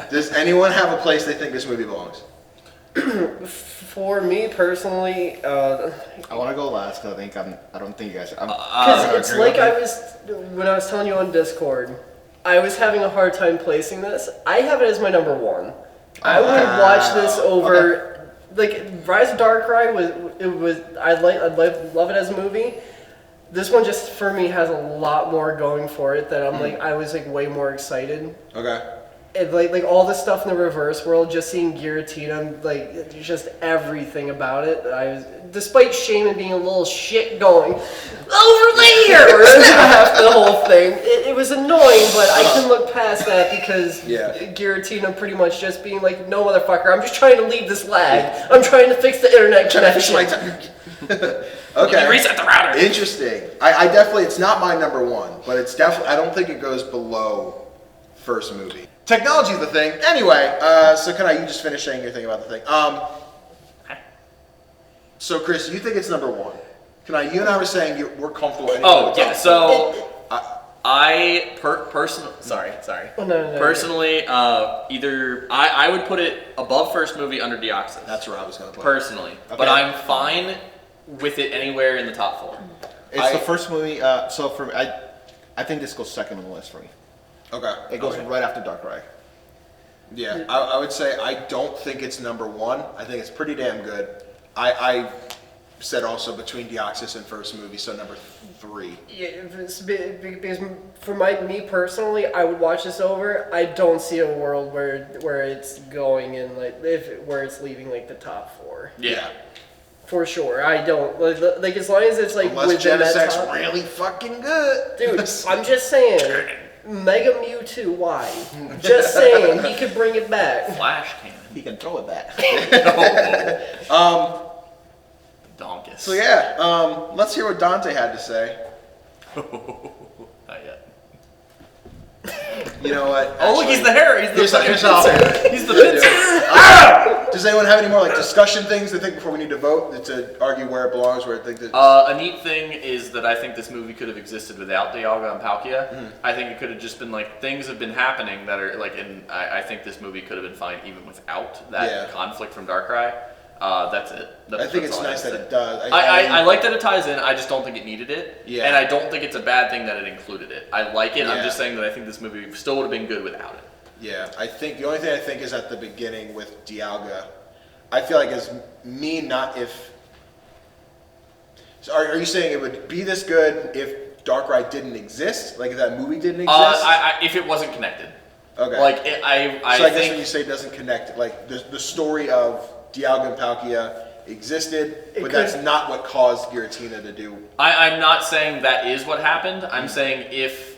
Does anyone have a place they think this movie belongs? For me personally, I want to go last because I don't think you guys. because it's like when I was telling you on Discord, I was having a hard time placing this. I have it as my number 1. I would watch this over like Rise of Darkrai I love it as a movie. This one just for me has a lot more going for it that I was way more excited. Okay. And like all the stuff in the reverse world, just seeing Giratina, just everything about it. Despite Shaymin being a little shit going over there half the whole thing, it was annoying, but I can look past that because Giratina pretty much just being like, no motherfucker, I'm just trying to leave this lag. I'm trying to fix the internet connection. Okay. Reset the router. Interesting. I definitely, it's not my number 1, but it's definitely, I don't think it goes below first movie. Technology's the thing. Anyway, so you just finish saying your thing about the thing. So Chris, you think it's number 1. You and I were saying we're comfortable. Oh, yeah, so I personally, sorry. Oh, no. Personally, either I would put it above first movie under Deoxys. That's where I was going to put personally, Okay. but I'm fine with it anywhere in the top 4. It's the first movie. So for I think this goes second on the list for me. Okay. It goes right after Darkrai. Yeah, I would say I don't think it's number 1. I think it's pretty damn good. I said also between Deoxys and first movie, so number 3. Yeah, because for me personally, I would watch this over. I don't see a world where it's going in where it's leaving the top 4. Yeah. For sure, I don't like as long as it's Unless within that Genesec's top. really fucking good. Dude, I'm just saying, Mega Mewtwo, why? Just saying, he could bring it back. Flash cannon. He can throw it back. Donkus. So yeah, let's hear what Dante had to say. Not yet. You know what? Oh, look, he's the hair. He's the here's how- He's the pincer. Does anyone have any more discussion things they think before we need to vote to argue where it belongs, where it think that? A neat thing is that I think this movie could have existed without Dialga and Palkia. Mm-hmm. I think it could have just been things have been happening that are and I think this movie could have been fine even without that conflict from Darkrai. That's it. I think it's nice that it does. I like that it ties in. I just don't think it needed it. Yeah. And I don't think it's a bad thing that it included it. I like it. Yeah. I'm just saying that I think this movie still would have been good without it. Yeah, I think the only thing I think is at the beginning with Dialga, I feel like is me not if. So are you saying it would be this good if Darkrai didn't exist? Like if that movie didn't exist? If it wasn't connected. Okay. I so I guess think when you say it doesn't connect, like the story of Dialga and Palkia existed, but that's not what caused Giratina to do. I'm not saying that is what happened. I'm saying if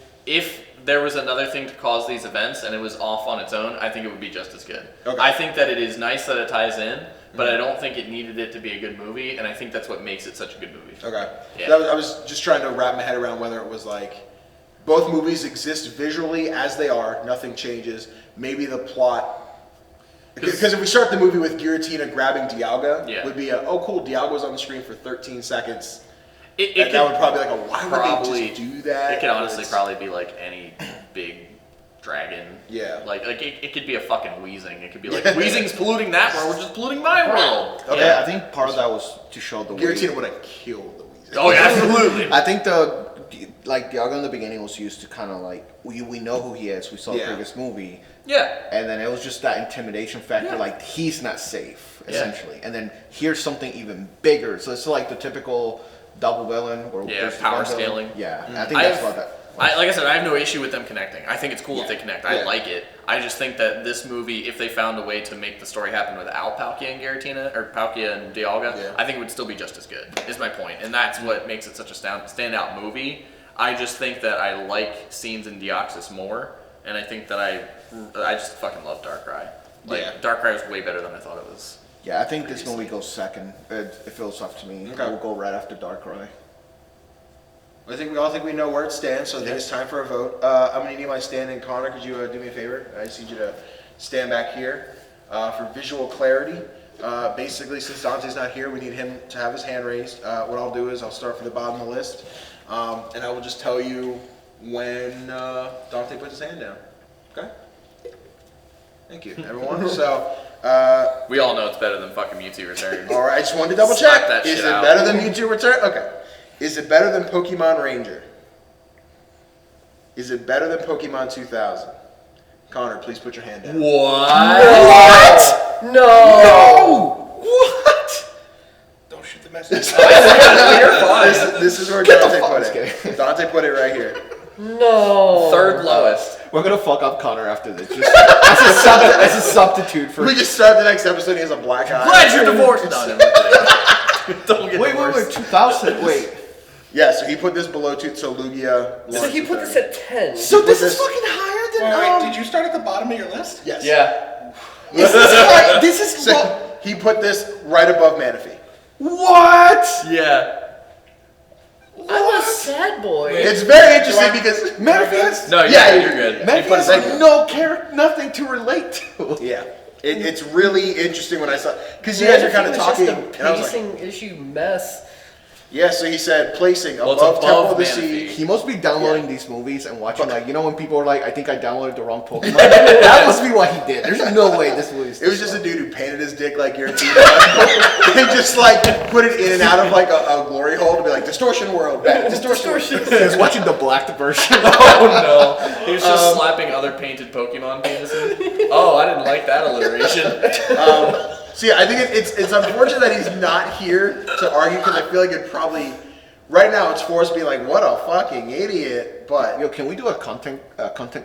there was another thing to cause these events and it was off on its own, I think it would be just as good. Okay. I think that it is nice that it ties in, but I don't think it needed it to be a good movie, and I think that's what makes it such a good movie. Okay. Yeah. I was just trying to wrap my head around whether it was both movies exist visually as they are, nothing changes. Maybe the plot. Because if we start the movie with Giratina grabbing Dialga, would be cool, Dialga was on the screen for 13 seconds. That would probably why would they just do that? It could honestly probably be any big dragon. Yeah. It could be a fucking Weezing. It could be Weezing's polluting that world, we're just polluting my world. Okay. Yeah, I think part of that was to show the Giratina would have killed the Weezing. Oh yeah, absolutely. I think Dialga in the beginning was used to kind of we know who he is. We saw the previous movie. Yeah. And then it was just that intimidation factor, Yeah. like he's not safe, Yeah. essentially. And then here's something even bigger. So it's like the typical double villain or Yeah, there's power one villain. scaling. Yeah, I think that's what that. Like I said, I have no issue with them connecting. I think it's cool if they connect. I Yeah. like it. I just think that this movie, if they found a way to make the story happen without Palkia and Giratina, or Palkia and Dialga, Yeah. I think it would still be just as good, is my point. And that's what makes it such a standout movie. I just think that I like scenes in Deoxys more, and I think that I just fucking love Darkrai. Like, Yeah. Darkrai was way better than I thought it was. Yeah, I think this movie goes second. It feels tough to me. Okay. We'll go right after Darkrai. I think we all think we know where it stands, so I think it's time for a vote. I'm going to need my stand-in. Connor, could you do me a favor? I just need you to stand back here for visual clarity. Basically, since Dante's not here, we need him to have his hand raised. What I'll do is I'll start from the bottom of the list, and I will just tell you when Dante puts his hand down. Okay? Thank you, everyone. So, We all know it's better than fucking Mewtwo Returns. all right, I just wanted to double Slap check. that Is shit it out. better than Mewtwo Return? Okay. Is it better than Pokemon Ranger? Is it better than Pokemon 2000? Connor, please put your hand down. What? No. What? Don't shoot the messenger. You're fine. This is where Get the Dante fuck- put just it. kidding. Dante put it right here. No. Third lowest. We're gonna fuck up Connor after this. Just as a substitute for. We just start the next episode. He has a black eye. Glad you're divorced. No, no, no. Don't get Wait, divorced. 2000. Wait. Yeah, so he put this below two. So Lugia. So he put this at 10. So put this is this- fucking higher than. Wait, did you start at the bottom of your list? Yes. Yeah. Is this high? This is So he put this right above Manaphy. what? Yeah. I'm a sad boy. It's very interesting because Manifest. No, Yeah, you're good. You put Manifest it has no character, nothing to relate to. yeah, it's really interesting when I saw because you guys are kind of talking, It's just and I a was like, pacing issue mess. yeah. So he said placing Well, it's above Temple above of the Manaphy. Sea. He must be downloading these movies and watching, like, you know, when people are like, I think I downloaded the wrong Pokemon. That must be what he did. There's no way this movie's. It was just a dude who painted his dick like Giratina and just like put it in and out of like a glory hole to be like distortion world, back, distortion. He was watching the blacked version. Oh no. He was just slapping other painted Pokemon penises. Oh, I didn't like that alliteration. So yeah, I think it's unfortunate that he's not here to argue because I feel like it probably right now it's forced to be like what a fucking idiot. But Yo, can we do a content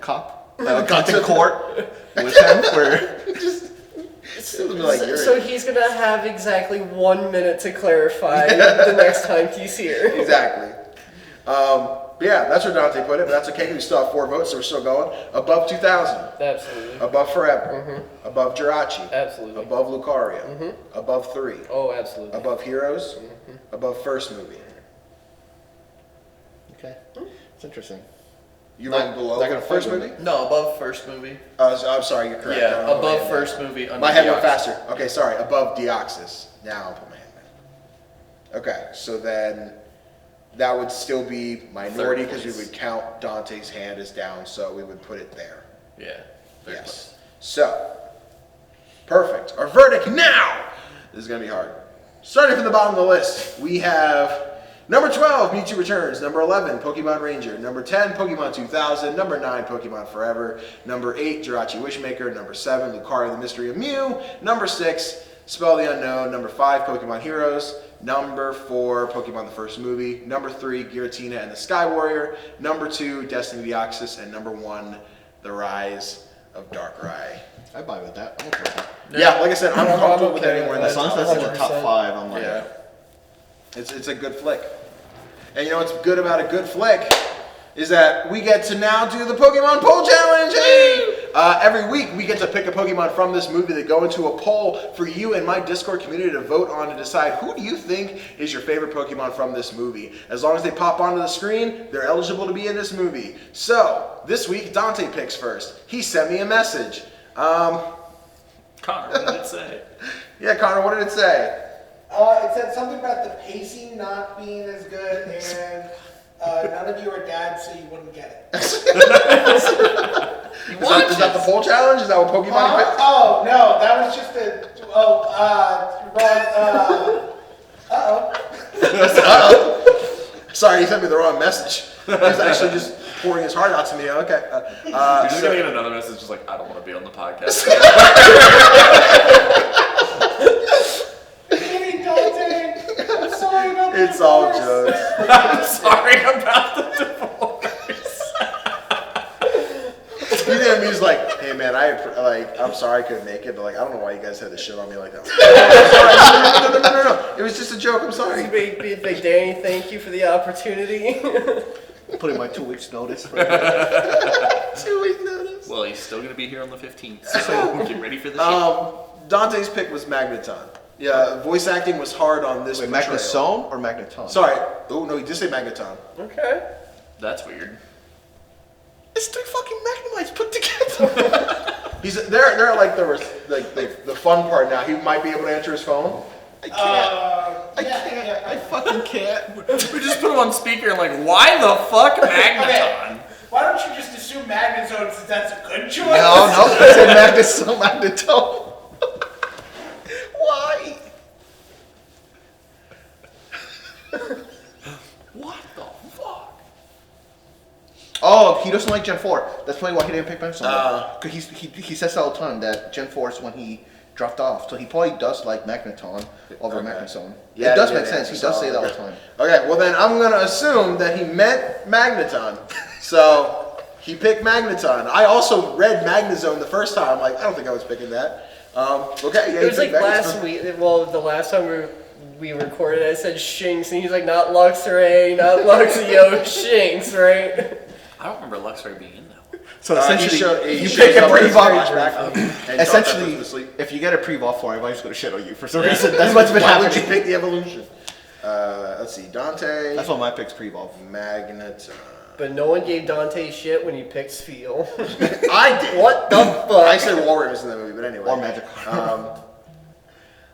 cop? Content court with him where it's still be like So he's gonna have exactly 1 minute to clarify the next time he's here. exactly. But yeah, that's where Dante put it, but that's okay. We still have 4 votes, so we're still going. Above 2000, Absolutely. above Forever, above Jirachi, Absolutely. above Lucario, above 3, Oh, absolutely. above Heroes, above first movie. Okay, it's interesting. You Not- went below not gonna first fight with movie? No, above first movie. I'm sorry, you're correct. I don't Yeah, know above my hand first down. movie. Under My head went Deoxys. faster. Okay, sorry, above Deoxys. Now I'll put my hand back. Okay, so then that would still be minority because we place. would count Dante's hand as down, so we would put it there. Yeah. Third Yes. place. So, perfect. Our verdict now! This is going to be hard. Starting from the bottom of the list, we have number 12, Mewtwo Returns. Number 11, Pokemon Ranger. Number 10, Pokemon 2000. Number 9, Pokemon Forever. Number 8, Jirachi Wishmaker. Number 7, Lucario the Mystery of Mew. Number 6, Spell the Unknown. Number 5, Pokemon Heroes. Number 4, Pokemon the First Movie. Number 3, Giratina and the Sky Warrior. Number 2, Destiny Deoxys. And number 1, The Rise of Darkrai. I buy with that. I'm okay with that. Yeah, like I said, I'm I'm comfortable with okay anywhere in with As that long as top. that's in the top 100%. 5, I'm like, Yeah. It's a good flick. And you know what's good about a good flick is that we get to now do the Pokemon Poll Challenge. Hey! Every week we get to pick a Pokemon from this movie that go into a poll for you and my Discord community to vote on to decide who do you think is your favorite Pokemon from this movie. As long as they pop onto the screen, they're eligible to be in this movie. So this week Dante picks first. He sent me a message. Connor, what did it say? Yeah, Connor, what did it say? It said something about the pacing not being as good, and none of you are dads, so you wouldn't get it. Is that the poll challenge? Is that what Pokemon you picked? Oh, no, that was just a. Sorry, he sent me the wrong message. He was actually just pouring his heart out to me. Okay. You're just gonna get another message just like, I don't want to be on the podcast. Hey, Dante, I'm sorry about the It's all divorce. jokes. I'm sorry about the divorce. He's like, hey man, I'm sorry I couldn't make it, but like I don't know why you guys had to shit on me like that. No. It was just a joke. I'm sorry. Big Danny, thank you for the opportunity. Putting my 2 weeks notice. 2 week notice. Well, he's still gonna be here on the 15th, so get ready for the shit. Dante's pick was Magneton. Yeah, voice acting was hard on this. Wait, portrayal. Magneton or Magneton? Sorry. Oh no, he did say Magneton. Okay. That's weird. It's 3 fucking Magnemites put together. They're like the fun part now. He might be able to answer his phone. I can't. I fucking can't. We just put him on speaker and like, why the fuck Magneton? Why don't you just assume Magnezone since that's a good choice? No, I said Magneton. Why? What the fuck? Oh, he doesn't like Gen 4. That's probably why he didn't pick Magneton. Because he says all the time that Gen 4 is when he dropped off. So he probably does like Magneton over Magneton. Yeah, it does yeah, make sense. He so- does say that all the time. Okay, well then I'm gonna assume that he meant Magneton. So he picked Magneton. I also read Magnezone the first time. Like I don't think I was picking that. Okay, yeah. It was he like picked last Magneton. week. Well, the last time we recorded, I said Shinx, and he's like, not Luxray, not Luxio, Shinx, right? I don't remember Luxray being in that one. So essentially, he you shows pick a up with his pre-evolve. flashback and drops us Essentially, to sleep. if you get a pre-evolve for him, everybody's gonna shit on you for some reason. That's what's been Why would you happening. pick the evolution? Let's see, Dante. That's why my pick's pre-evolve. Magneton. But no one gave Dante shit when he picked Spheal. I did. What the fuck? I said Walrus in that movie, but anyway. Or Magic.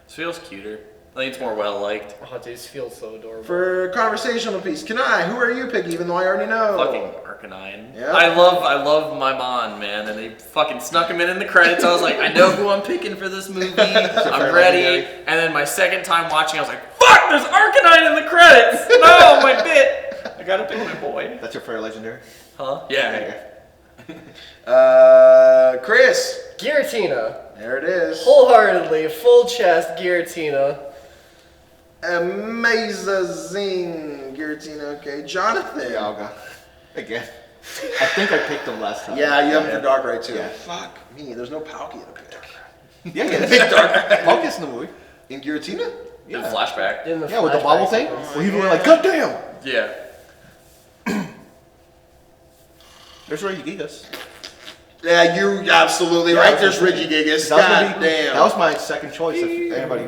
This feels cuter. I think it's more well liked. Oh, dude, Spheal's so adorable. For conversational piece, Kanai, who are you picking? Even though I already know. Fucking Arcanine. Yeah. I love my Mon, man, and they fucking snuck him in the credits. I was like, I know who I'm picking for this movie. I'm ready. legendary. And then my second time watching, I was like, fuck, there's Arcanine in the credits. No, my bit. I gotta pick my boy. That's your fair legendary. Huh? Yeah. Chris. Giratina. There it is. Wholeheartedly, full chest Giratina. Amazing. Giratina, okay. Jonathan. Yeah, I'll go. Again. I think I picked him last time. Yeah, you have him for Darkrai too. Yeah. Fuck me, there's no Palkia to pick. Yeah, yeah. Palkia's in the movie. In Giratina? The flashback. In the Yeah, with the flashback bobble thing. sequence. Where he was like, God damn! Yeah. There's Regigigas. Yeah, you're absolutely Yeah, right. that's There's Regigigas. That was God gonna be- damn. That was my second choice. If anybody.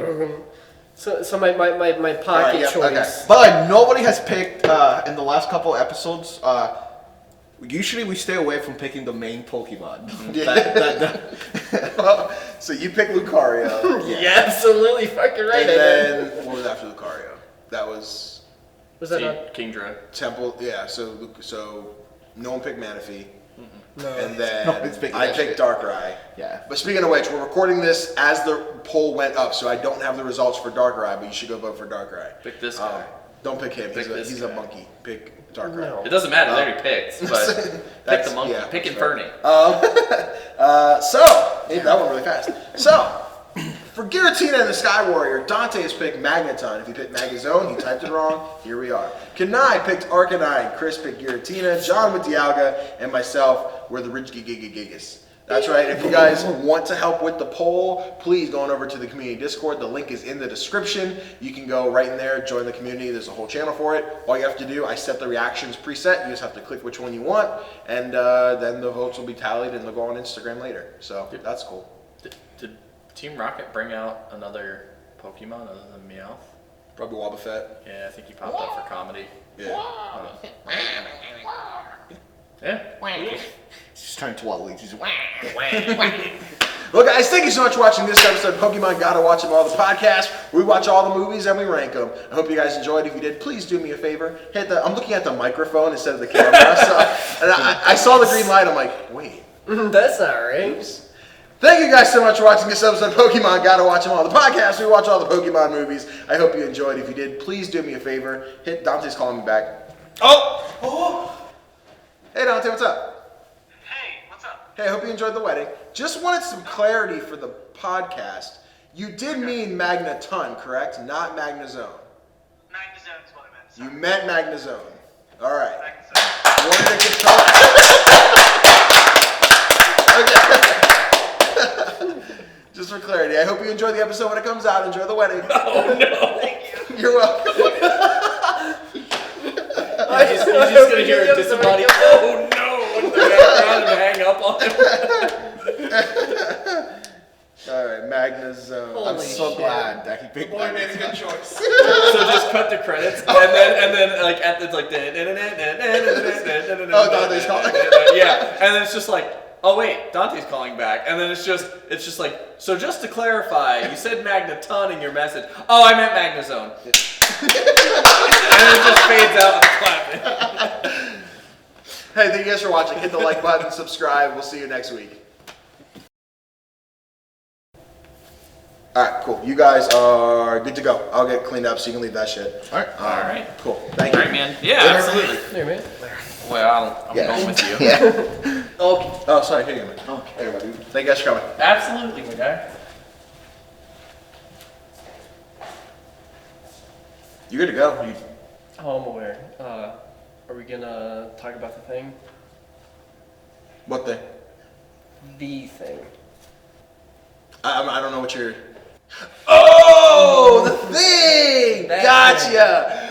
So my pocket Alright, yeah, choice. okay. But like nobody has picked in the last couple episodes. Usually we stay away from picking the main Pokemon. So you picked Lucario. You're absolutely fucking right. And I did. then, what was after Lucario? That was Was that not? Kingdra. Temple. Yeah, so no one picked Manaphy. No. And then Nobody's picking I that picked shit. Darkrai. Yeah. But speaking of which, we're recording this as the poll went up, so I don't have the results for Darkrai, but you should go vote for Darkrai. Pick this guy. Don't pick him. Pick this He's a guy. monkey. Pick Darkrai. No. It doesn't matter. They already picked. But pick That's- the monkey. yeah, pick that's Inferni. That went really fast. So, for Giratina and the Sky Warrior, Dante has picked Magneton. If he picked Magazone, he typed it wrong. Here we are. Kanai picked Arcanine, Chris picked Giratina, John with Dialga, and myself were the Regigigas. That's right. If you guys want to help with the poll, please go on over to the community Discord. The link is in the description. You can go right in there, join the community. There's a whole channel for it. All you have to do, I set the reactions preset. You just have to click which one you want, and then the votes will be tallied and they'll go on Instagram later. So that's cool. Did Team Rocket bring out another Pokemon other than Meowth? Probably Wobbuffet. Yeah, I think he popped up for comedy. Yeah. Yeah. He's just turning to Waluigi. He's Well, guys, thank you so much for watching this episode of Pokemon Gotta Watch Them All, the podcast. We watch all the movies and we rank them. I hope you guys enjoyed. If you did, please do me a favor. I'm looking at the microphone instead of the camera. And I saw the green light. I'm like, wait. That's not right. Oops. Thank you guys so much for watching this episode of Pokemon Gotta Watch Them All, the podcast. We watch all the Pokemon movies. I hope you enjoyed. If you did, please do me a favor. Dante's calling me back. Oh! Hey Dante, what's up? Hey, what's up? Hey, I hope you enjoyed the wedding. Just wanted some clarity for the podcast. You did mean magneton, correct? Not magnezone. Magnezone is what I meant. You meant magnezone. All right. Magnezone. Wanted to confirm. Okay. Just for clarity, I hope you enjoy the episode when it comes out. Enjoy the wedding. Oh no! Thank you. You're welcome. You're just gonna hear a disembodied "Oh no!" in the background and hang up on him. All right, magnezone. Holy I'm so shit. glad that he picked Boy made a good choice. So just cut the credits, and then like it's like Oh, Dante's calling. Yeah, and then it's just like, oh wait, Dante's calling back, and then it's just like, so just to clarify, you said magneton in your message. Oh, I meant magnezone. And it just fades out with the clapping. Hey, thank you guys for watching. Hit the like button, subscribe. We'll see you next week. All right, cool. You guys are good to go. I'll get cleaned up so you can leave that shit. All right. All right. Cool. Thank you. All right, man. Yeah, absolutely. There, man. Well, I'm Yeah. going with you. Yeah. Okay. Oh, sorry. Here you go, man. Okay. Hey, everybody. Thank you guys for coming. Absolutely, my guy. You good to go? You, Oh, I'm aware. Are we gonna talk about the thing? what thing? The thing. I don't know what you're... Oh, the thing! That Gotcha!